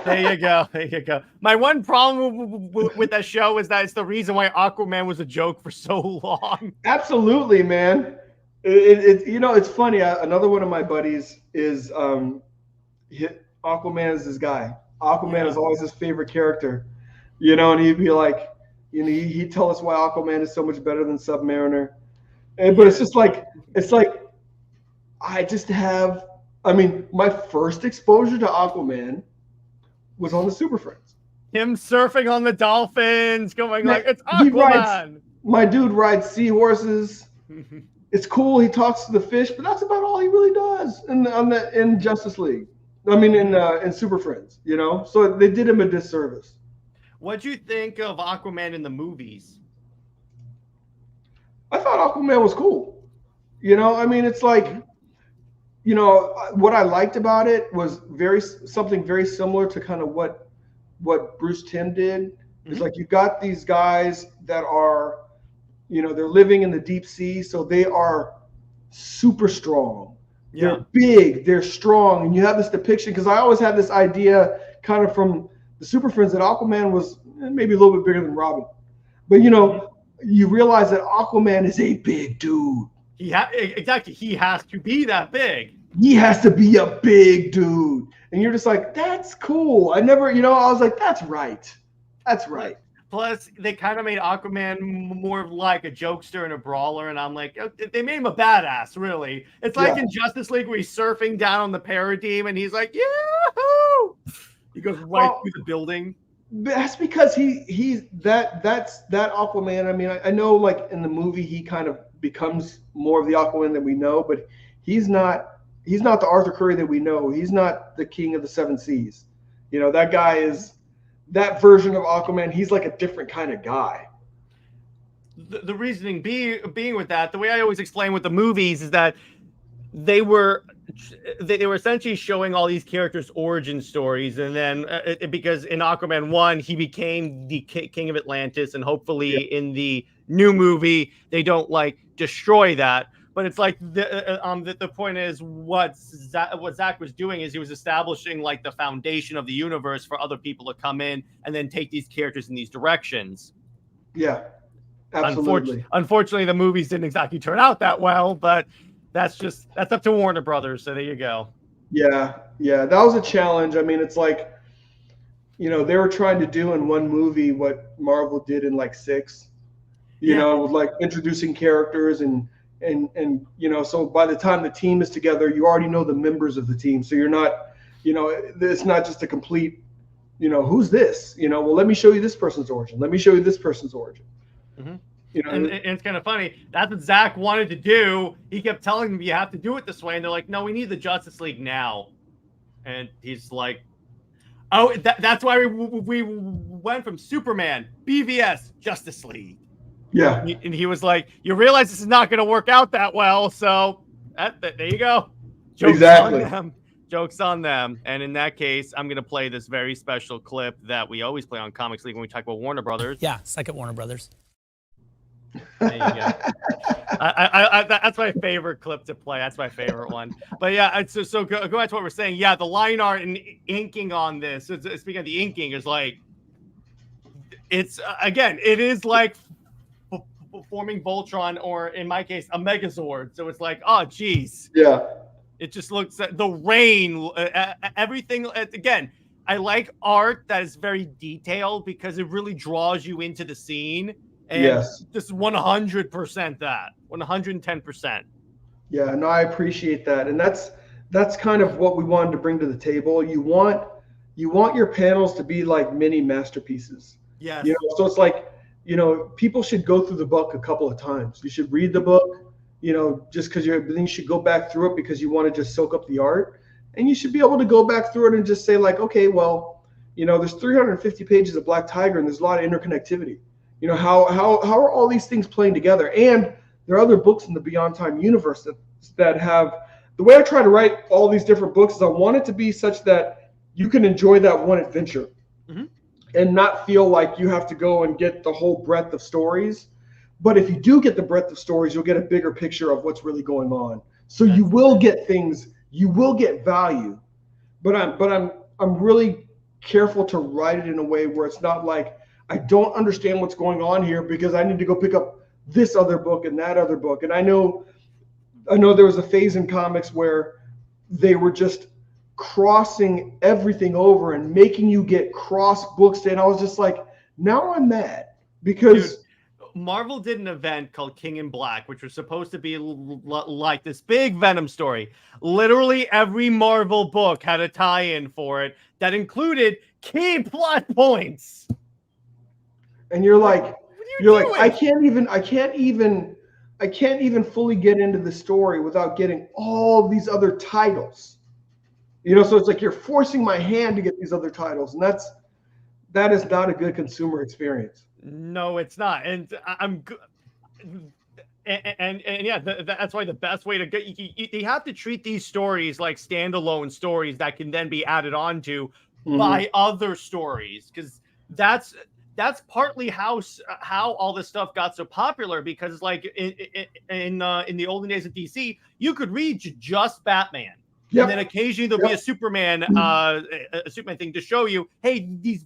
There you go. There you go. My one problem with that show is that it's the reason why Aquaman was a joke for so long. Absolutely, man. You know, it's funny. Another one of my buddies is Aquaman is this guy. Aquaman is always his favorite character. You know, and he'd be like, you know, he'd tell us why Aquaman is so much better than Submariner. But it's just like, I mean, my first exposure to Aquaman was on the Super Friends. Him surfing on the dolphins, going like, it's Aquaman. My dude rides seahorses. It's cool. He talks to the fish, but that's about all he really does in Justice League. I mean, in Super Friends, you know? So they did him a disservice. What'd you think of Aquaman in the movies? I thought Aquaman was cool. You know, I mean, it's like, you know, what I liked about it was something very similar to kind of what Bruce Timm did. It's like, you've got these guys that are, you know, they're living in the deep sea, so they are super strong. Yeah. They're big, they're strong, and you have this depiction, because I always had this idea kind of from the Super Friends that Aquaman was maybe a little bit bigger than Robin. But, you know, you realize that Aquaman is a big dude. Exactly. He has to be that big. He has to be a big dude. And you're just like, that's cool. I was like, that's right. That's right. Plus, they kind of made Aquaman more like a jokester and a brawler. And I'm like, they made him a badass, really. It's like in Justice League where he's surfing down on the Paradigm and he's like, yahoo! He goes right through the building. That's because that's Aquaman. I mean, I know, like, in the movie he kind of becomes more of the Aquaman that we know, but he's not the Arthur Curry that we know. He's not the king of the seven seas. You know, that guy is that version of Aquaman. He's like a different kind of guy. The reasoning being with that, the way I always explain with the movies is that they were essentially showing all these characters' origin stories, and then because in Aquaman 1 he became the king of Atlantis, and hopefully in the new movie they don't like destroy that. But it's like the point is what Zach was doing is he was establishing like the foundation of the universe for other people to come in and then take these characters in these directions. Yeah, absolutely. Unfortunately, the movies didn't exactly turn out that well, but that's up to Warner Brothers. So there you go. Yeah, that was a challenge. I mean, it's like, you know, they were trying to do in one movie what Marvel did in like 6. You know, with like introducing characters and you know, so by the time the team is together, you already know the members of the team. So you're not, you know, it's not just a complete, you know, who's this? You know, well, let me show you this person's origin. Let me show you this person's origin. Mm-hmm. You know, and it's kind of funny. That's what Zach wanted to do. He kept telling them, you have to do it this way. And they're like, no, we need the Justice League now. And he's like, oh, that's why we went from Superman, BVS, Justice League. Yeah. And he was like, you realize this is not going to work out that well. So there you go. Joke's on them. And in that case, I'm going to play this very special clip that we always play on Comics League when we talk about Warner Brothers. Yeah, second Warner Brothers. There you go. That's my favorite clip to play. That's my favorite one. But yeah, so go back to what we're saying. Yeah, the line art and inking on this. Speaking of the inking, is like, it's again, it is like forming Voltron, or in my case, a Megazord. So it's like, oh geez, Yeah. it just looks the rain, everything. Again, I like art that is very detailed because it really draws you into the scene. And Yes. this is 100% that, 110%. Yeah, no, I appreciate that. And that's kind of what we wanted to bring to the table. You want your panels to be like mini masterpieces. Yes. You know, so it's like, you know, people should go through the book a couple of times. You should read the book, you know, just because then you should go back through it because you want to just soak up the art. And you should be able to go back through it and just say like, okay, well, you know, there's 350 pages of Black Tiger and there's a lot of interconnectivity. You know, how are all these things playing together? And there are other books in the Beyond Time universe that have, the way I try to write all these different books is I want it to be such that you can enjoy that one adventure and not feel like you have to go and get the whole breadth of stories. But if you do get the breadth of stories, you'll get a bigger picture of what's really going on. So you will get things, you will get value. But I'm really careful to write it in a way where it's not like, I don't understand what's going on here because I need to go pick up this other book and that other book. And I know there was a phase in comics where they were just crossing everything over and making you get cross books. And I was just like, now I'm mad because Marvel did an event called King in Black, which was supposed to be like this big Venom story. Literally every Marvel book had a tie-in for it that included key plot points. And you're like, I can't even fully get into the story without getting all these other titles. You know, so it's like you're forcing my hand to get these other titles, and that is not a good consumer experience. No, it's not. And yeah, that's why the best way to get you have to treat these stories like standalone stories that can then be added on to by other stories, because that's partly how all this stuff got so popular, because like in the olden days of DC, you could read just Batman. Yep. And then occasionally there'll be a Superman thing to show you, hey, these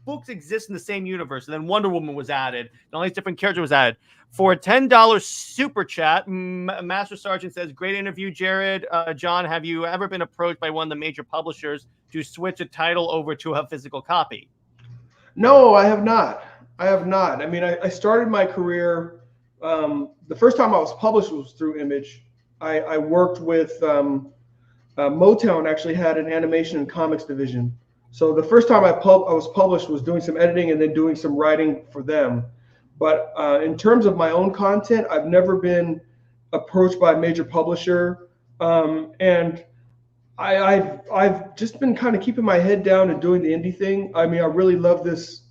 books exist in the same universe. And then Wonder Woman was added, and all these different characters was added. For a $10 super chat, Master Sergeant says, great interview, Jared. John, have you ever been approached by one of the major publishers to switch a title over to a physical copy? No, I have not. I mean, I started my career, the first time I was published was through Image. I worked with Motown, actually had an animation and comics division. So the first time I was published was doing some editing and then doing some writing for them. But in terms of my own content, I've never been approached by a major publisher. And I've just been kind of keeping my head down and doing the indie thing. I mean, I really love this.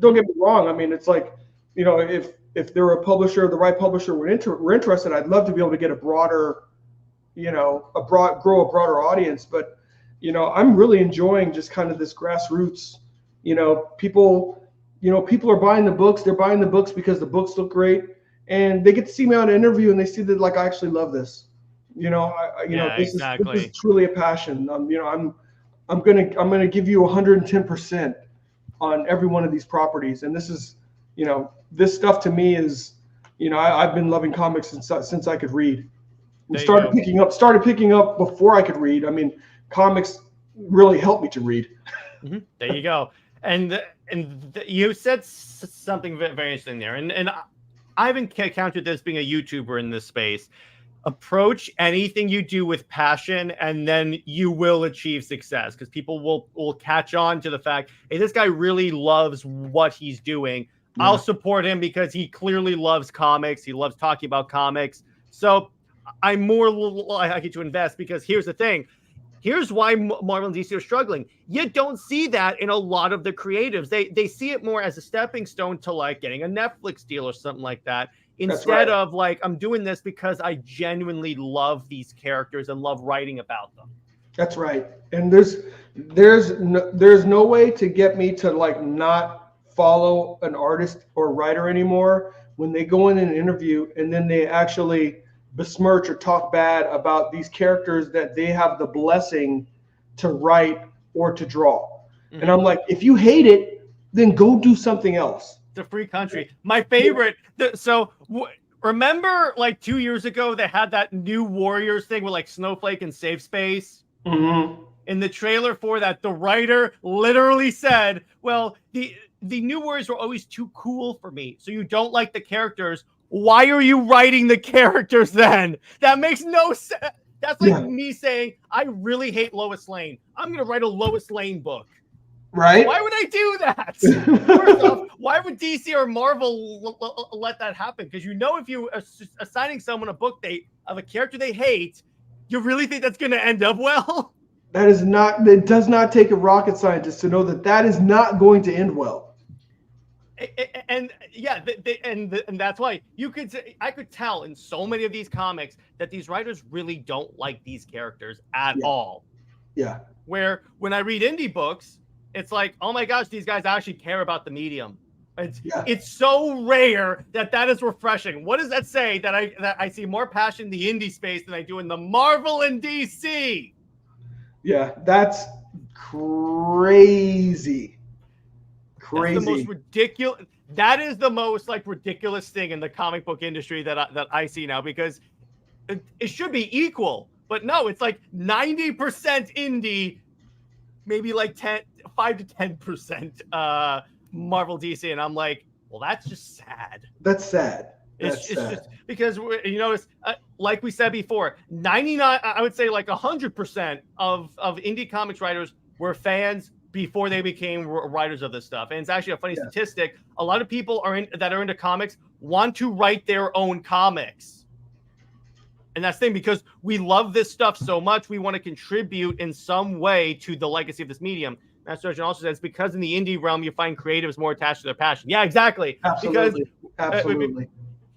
Don't get me wrong. I mean, it's like, you know, if there were a publisher, the right publisher were interested, I'd love to be able to get a broader, you know, grow a broader audience. But, you know, I'm really enjoying just kind of this grassroots, you know, people are buying the books. They're buying the books because the books look great, and they get to see me on an interview and they see that, like, I actually love this. You know, this is truly a passion. You know, I'm gonna give you 110% on every one of these properties, and this is, you know, this stuff to me is, you know, I've been loving comics since I could read. And started picking up before I could read. I mean, comics really helped me to read. There you go. And you said something very interesting there, and I've encountered this being a YouTuber in this space. Approach anything you do with passion, and then you will achieve success, because people will catch on to the fact, hey, this guy really loves what he's doing. Yeah. I'll support him because he clearly loves comics. He loves talking about comics. So I'm more likely to invest, because here's the thing. Here's why Marvel and DC are struggling. You don't see that in a lot of the creatives. They see it more as a stepping stone to like getting a Netflix deal or something like that. Instead of like, I'm doing this because I genuinely love these characters and love writing about them. That's right. And there's no way to get me to like not follow an artist or writer anymore when they go in an interview and then they actually besmirch or talk bad about these characters that they have the blessing to write or to draw. Mhm. And I'm like, if you hate it, then go do something else. It's a free country. My favorite. Remember, like 2 years ago, they had that new Warriors thing with like Snowflake and Safe Space. Mm-hmm. In the trailer for that, the writer literally said, "Well, the new Warriors were always too cool for me. So you don't like the characters. Why are you writing the characters then? That makes no sense." That's like me saying, I really hate Lois Lane. I'm going to write a Lois Lane book. Right? Why would I do that? First off, why would DC or Marvel let that happen? Because if you are assigning someone a book of a character they hate, you really think that's going to end up well? It does not take a rocket scientist to know that is not going to end well. And yeah, and that's why I could tell in so many of these comics that these writers really don't like these characters at all. Yeah. Where when I read indie books, it's like, oh my gosh, these guys actually care about the medium. It's so rare that is refreshing. What does that say? That I see more passion in the indie space than I do in the Marvel and DC. Yeah, that's crazy. That's the most ridiculous. That is the most like ridiculous thing in the comic book industry that I see now, because it should be equal, but no, it's like 90% indie, maybe like 5 to 10% Marvel DC, and I'm like, well, that's just sad. That's sad. It's just because it's like we said before, 99, I would say like 100% of indie comics writers were fans before they became writers of this stuff. And it's actually a funny statistic. A lot of people that are into comics want to write their own comics. And that's the thing, because we love this stuff so much, we want to contribute in some way to the legacy of this medium. Matt Sturgeon also says, because in the indie realm, you find creatives more attached to their passion. Yeah, exactly. Absolutely. Absolutely.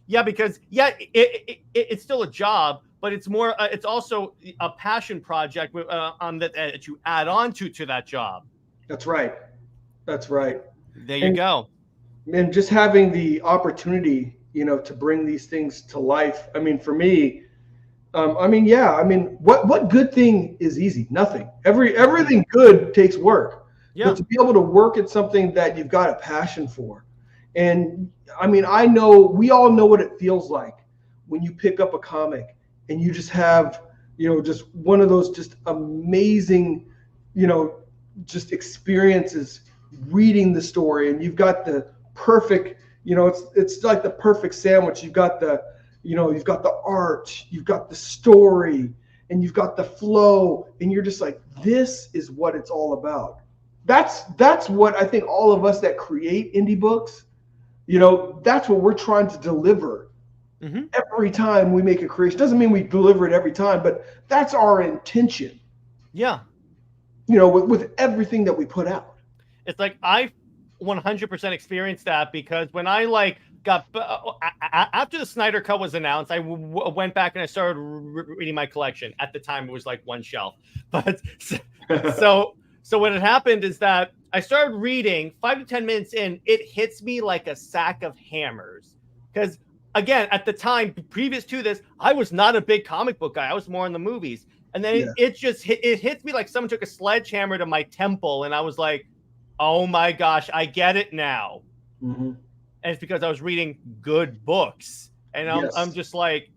Because it's still a job, but it's more. It's also a passion project that you add on to that job. That's right. That's right. There you go. And just having the opportunity, to bring these things to life. I mean, for me, what good thing is easy? Nothing. Everything good takes work. Yeah. But to be able to work at something that you've got a passion for. And I mean, we all know what it feels like when you pick up a comic and you just have, just one of those just amazing, just experiences reading the story, and you've got the perfect, it's like the perfect sandwich. You've got the art, you've got the story, and you've got the flow, and you're just like, this is what it's all about. That's what I think all of us that create indie books, that's what we're trying to deliver every time we make a creation. Doesn't mean we deliver it every time, but that's our intention. Yeah. With everything that we put out. It's like I 100% experienced that, because when I got after the Snyder Cut was announced, I went back and I started reading my collection. At the time, it was like one shelf, but so what had happened is that I started reading. 5 to 10 minutes in, it hits me like a sack of hammers. Because again, at the time previous to this, I was not a big comic book guy. I was more in the movies. And then it hits me like someone took a sledgehammer to my temple, and I was like, oh my gosh, I get it now. Mm-hmm. And it's because I was reading good books, and I'm just like,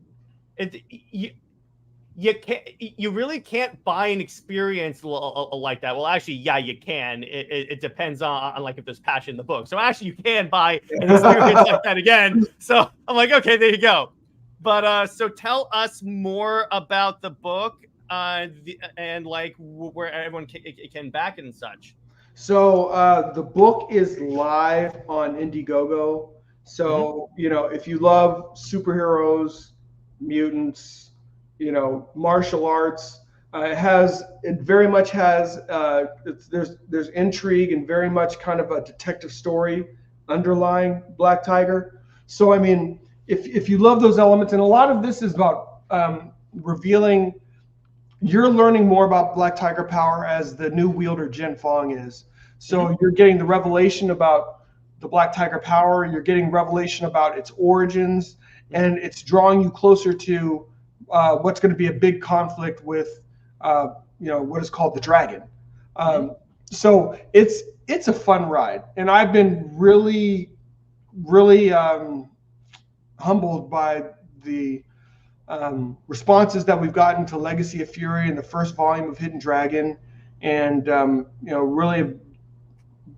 you really can't buy an experience like that. Well, actually, yeah, you can. It depends on like if there's passion in the book. So actually, you can buy an experience like that again. So I'm like, okay, there you go. But so tell us more about the book and like where everyone can back it and such. So the book is live on Indiegogo. So, if you love superheroes, mutants, martial arts, it very much has, there's intrigue and very much kind of a detective story underlying Black Tiger. So, I mean, if you love those elements, and a lot of this is about revealing, you're learning more about Black Tiger power as the new wielder Jen Fong is. So you're getting the revelation about the Black Tiger power. You're getting revelation about its origins, and it's drawing you closer to what's going to be a big conflict with, what is called the dragon. So it's a fun ride, and I've been really humbled by the responses that we've gotten to Legacy of Fury and the first volume of Hidden Dragon, and really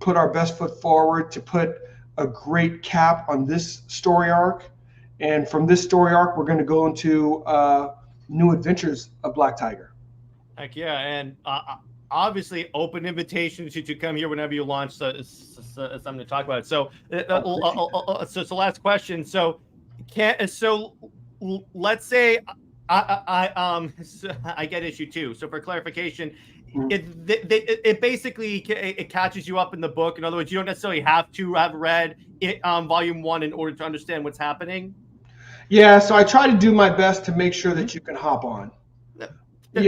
put our best foot forward to put a great cap on this story arc. And from this story arc, we're going to go into new adventures of Black Tiger. Heck yeah, and obviously open invitation to come here whenever you launch something to talk about it. So, so last question. So, let's say I get issue 2. So for clarification, it basically it catches you up in the book. In other words, you don't necessarily have to have read it volume 1 in order to understand what's happening. Yeah, so I try to do my best to make sure that you can hop on. So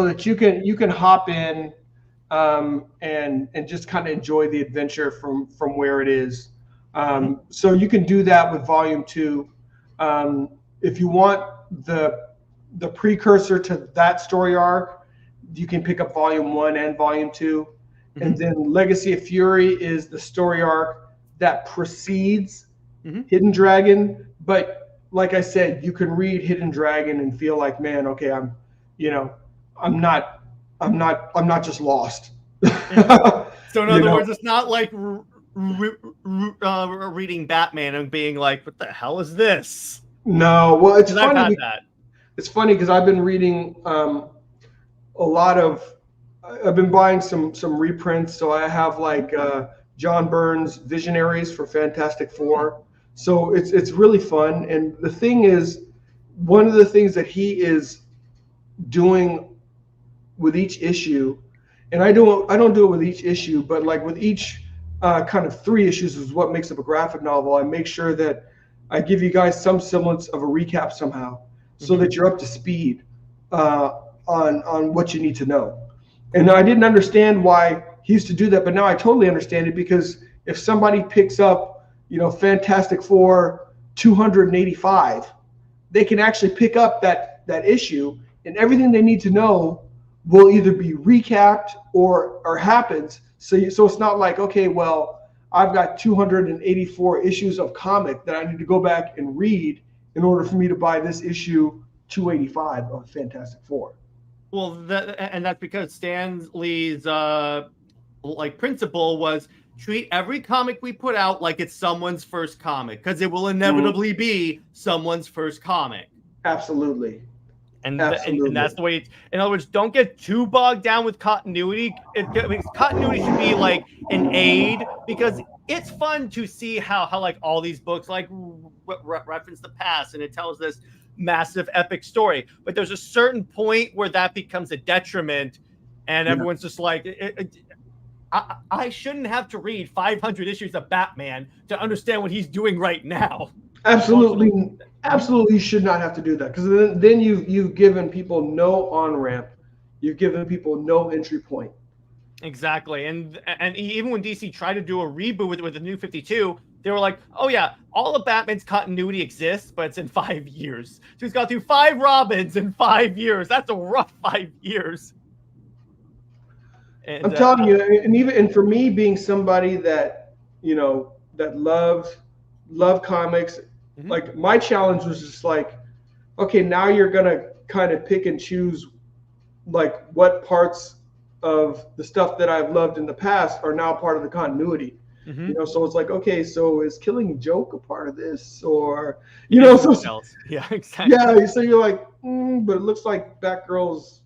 that you can hop in and just kind of enjoy the adventure from where it is. So you can do that with volume 2. If you want the precursor to that story arc, you can pick up volume 1 and volume 2. And then Legacy of Fury is the story arc that precedes Hidden Dragon. But like I said, you can read Hidden Dragon and feel like, man, okay, I'm not just lost. So in other words, it's not like reading Batman and being like, what the hell is this? No, well, it's funny. I've had that. It's funny because I've been reading I've been buying some reprints. So I have like John Byrne's Visionaries for Fantastic Four. So it's really fun. And the thing is, one of the things that he is doing with each issue, and I don't do it with each issue, but like with each kind of 3 issues is what makes up a graphic novel. I make sure that I give you guys some semblance of a recap somehow, so that you're up to speed on what you need to know. And I didn't understand why he used to do that, but now I totally understand it, because if somebody picks up, Fantastic Four 285, they can actually pick up that issue, and everything they need to know will either be recapped or happens. So it's not like, okay, well, I've got 284 issues of comic that I need to go back and read in order for me to buy this issue 285 of Fantastic Four. Well, that's because Stan Lee's principle was treat every comic we put out like it's someone's first comic, because it will inevitably be someone's first comic. Absolutely. And that's the way it's, in other words, don't get too bogged down with continuity. Continuity should be like an aid, because it's fun to see how like all these books like reference the past, and it tells this massive epic story. But there's a certain point where that becomes a detriment, and everyone's just like, I shouldn't have to read 500 issues of Batman to understand what he's doing right now. Absolutely you should not have to do that, because then you've given people no on-ramp. You've given people no entry point. Exactly. And even when DC tried to do a reboot with the New 52, they were like, oh yeah, all of Batman's continuity exists, but it's in 5 years. So he's got through 5 Robins in 5 years. That's a rough 5 years. And, I'm telling you, and for me, being somebody that that love comics, like my challenge was just like, okay, now you're gonna kind of pick and choose like what parts of the stuff that I've loved in the past are now part of the continuity. So it's like, okay, so is Killing Joke a part of this, or so yeah, exactly. Yeah, so you're like, but it looks like Batgirl's,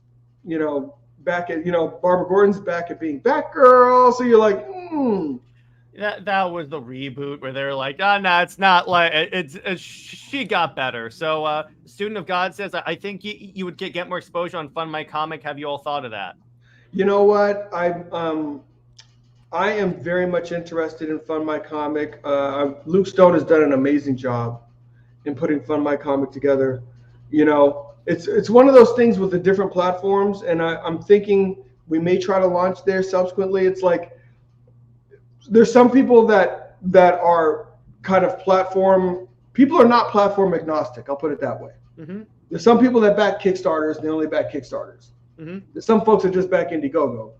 back at Barbara Gordon's back at being Batgirl, so you're like, That was the reboot where they're like, oh no, it's not like it's she got better. So Student of God says, I think you would get more exposure on Fund My Comic. Have you all thought of that? You know what, I am very much interested in Fund My Comic. Luke Stone has done an amazing job in putting Fund My Comic together. It's one of those things with the different platforms, and I'm thinking we may try to launch there subsequently. It's like there's some people that that are kind of platform. People are not platform agnostic. I'll put it that way. Mm-hmm. There's some people that back Kickstarters and they only back Kickstarters. Mm-hmm. There's some folks that just back Indiegogo.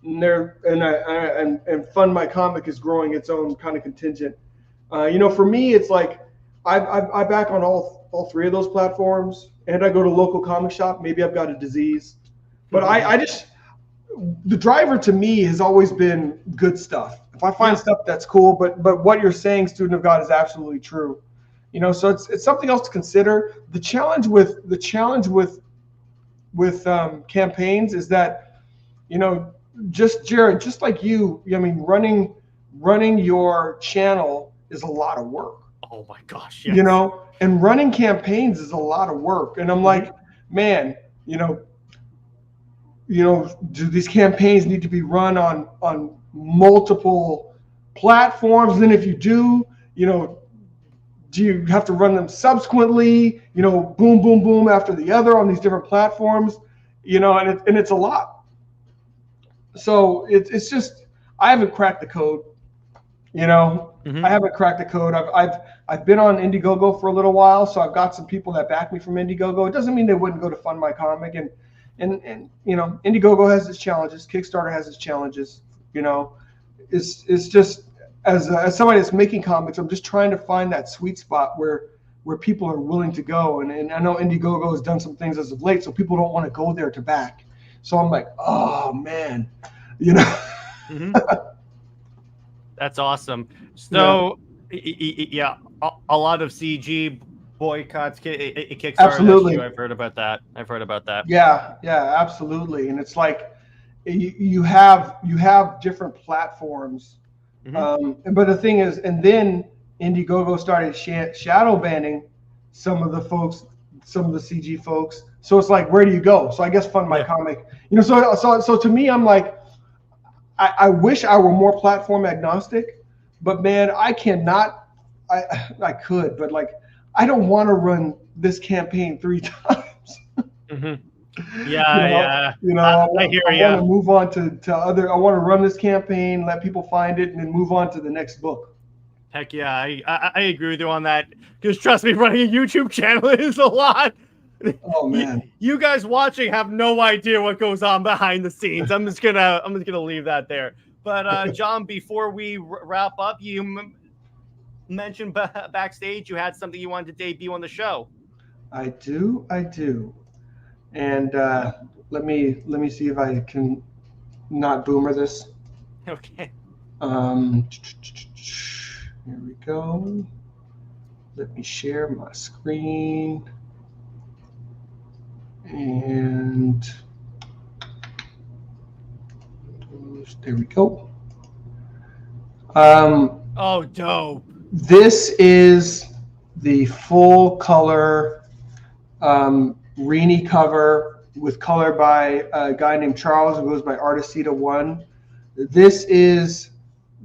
And Fund My Comic is growing its own kind of contingent. For me, it's like I back on all three of those platforms, and I go to local comic shop. Maybe I've got a disease, but I just, the driver to me has always been good stuff. If I find stuff that's cool, but what you're saying, Student of God, is absolutely true. So it's something else to consider. The challenge with campaigns is that, just Jared, just like you, I mean, running your channel is a lot of work. Oh my gosh. Yes. And running campaigns is a lot of work. And I'm like, man, do these campaigns need to be run on multiple platforms? And if you do, do you have to run them subsequently, boom, boom, boom after the other on these different platforms, and it's a lot. So it's just, I haven't cracked the code, I haven't cracked the code. I've been on Indiegogo for a little while, so I've got some people that back me from Indiegogo. It doesn't mean they wouldn't go to Fund My Comic, and Indiegogo has its challenges. Kickstarter has its challenges. It's just, as somebody that's making comics, I'm just trying to find that sweet spot where people are willing to go. And I know Indiegogo has done some things as of late, so people don't want to go there to back. So I'm like, oh man, That's awesome. So yeah, a lot of CG boycotts, Kickstarter. Absolutely. I've heard about that. Yeah, absolutely. And it's like you have different platforms. But the thing is, and then Indiegogo started shadow banning some of the CG folks. So it's like, where do you go? So I guess Fund My Comic. So to me, I'm like, I wish I were more platform agnostic, but man, I cannot. I could, but like, I don't want to run this campaign 3 times. Yeah. I hear you. I want to move on to other. I want to run this campaign, let people find it, and then move on to the next book. Heck yeah, I agree with you on that. Because trust me, running a YouTube channel is a lot. Oh man, you guys watching have no idea what goes on behind the scenes. I'm just gonna leave that there. But John, before we wrap up, you mentioned backstage you had something you wanted to debut on the show. I do. And let me see if I can not boomer this. Okay. Here we go. Let me share my screen. And there we go. Oh, dope. This is the full color Rini cover with color by a guy named Charles, who goes by Artistita1. This is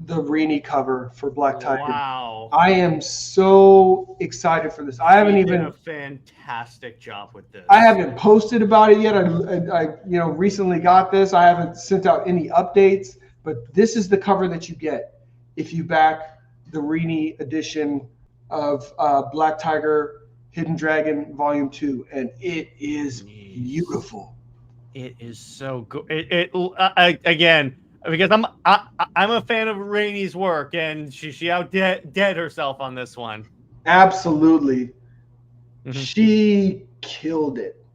the Rini cover for Black Tiger. Wow. I am so excited for this. I haven't You even did a fantastic job with this. I haven't posted about it yet. I recently got this. I haven't sent out any updates, but this is the cover that you get if you back the Rini edition of Black Tiger Hidden Dragon Volume 2, and it is beautiful. It is so good. Again, because I'm a fan of Rainey's work, and she outdid herself on this one. Absolutely, she killed it.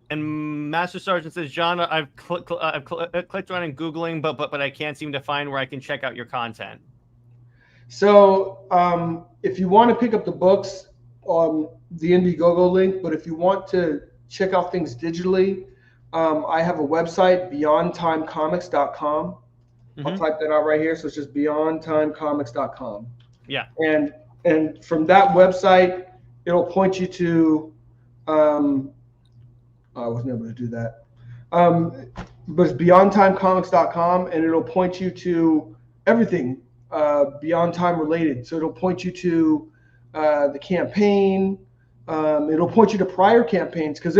And Master Sergeant says, John, I've clicked on and Googling, but I can't seem to find where I can check out your content. So if you want to pick up the books on the Indiegogo link, but if you want to check out things digitally, I have a website, beyondtimecomics.com. I'll type that out right here. So it's just beyondtimecomics.com. Yeah. And from that website, it'll point you to, I wasn't able to do that. But it's beyondtimecomics.com, and it'll point you to everything Beyond Time related. So it'll point you to the campaign. It'll point you to prior campaigns, because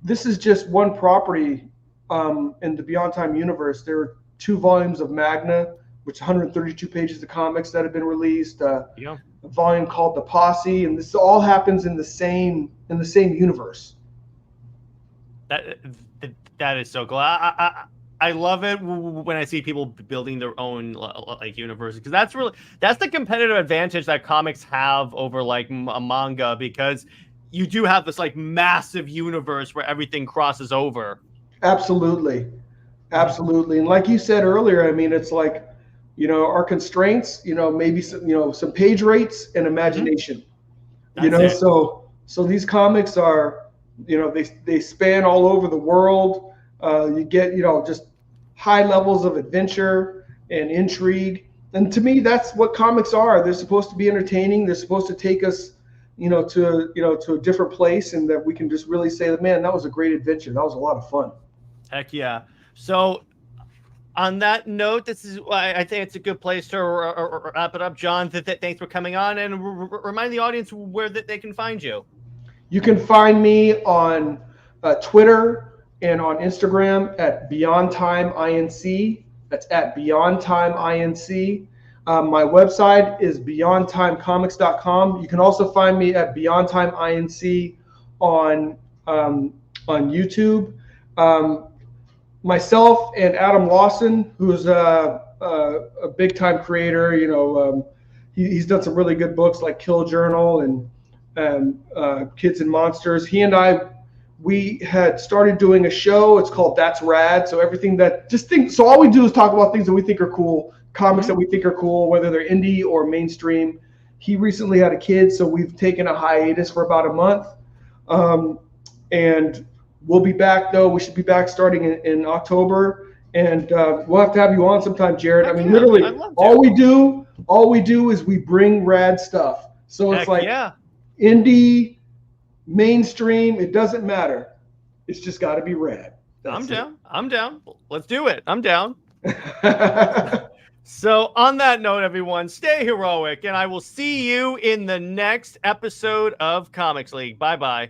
this is just one property in the Beyond Time universe. There are 2 volumes of Magna, which 132 pages of comics that have been released. Yeah. A volume called The Posse, and this all happens in the same universe. That is so cool. I love it when I see people building their own like universe, because that's the competitive advantage that comics have over like a manga, because you do have this like massive universe where everything crosses over. Absolutely. And like you said earlier, I mean, it's like, our constraints, maybe some page rates and imagination. That's it. So these comics are, they span all over the world. You get, just high levels of adventure and intrigue. And to me, that's what comics are. They're supposed to be entertaining. They're supposed to take us, to a different place, and that we can just really say that, man, that was a great adventure. That was a lot of fun. Heck yeah. So on that note, I think it's a good place to wrap it up. John, thanks for coming on, and remind the audience where they can find you. You can find me on Twitter and on Instagram at Beyond Time INC. That's at Beyond Time INC. My website is beyondtimecomics.com. You can also find me at Beyond Time INC on YouTube. Myself and Adam Lawson, who's a big time creator, he's done some really good books like Kill Journal and Kids and Monsters. He and we had started doing a show. It's called That's Rad. So so all we do is talk about things that we think are cool, comics that we think are cool, whether they're indie or mainstream. He recently had a kid, so we've taken a hiatus for about a month. And we'll be back, though. We should be back starting in October. And we'll have to have you on sometime, Jared. I mean, literally, all we do is we bring rad stuff. So it's like indie, mainstream, it doesn't matter. It's just got to be rad. I'm down. Let's do it. I'm down. So on that note, everyone, stay heroic, and I will see you in the next episode of Comics League. Bye-bye.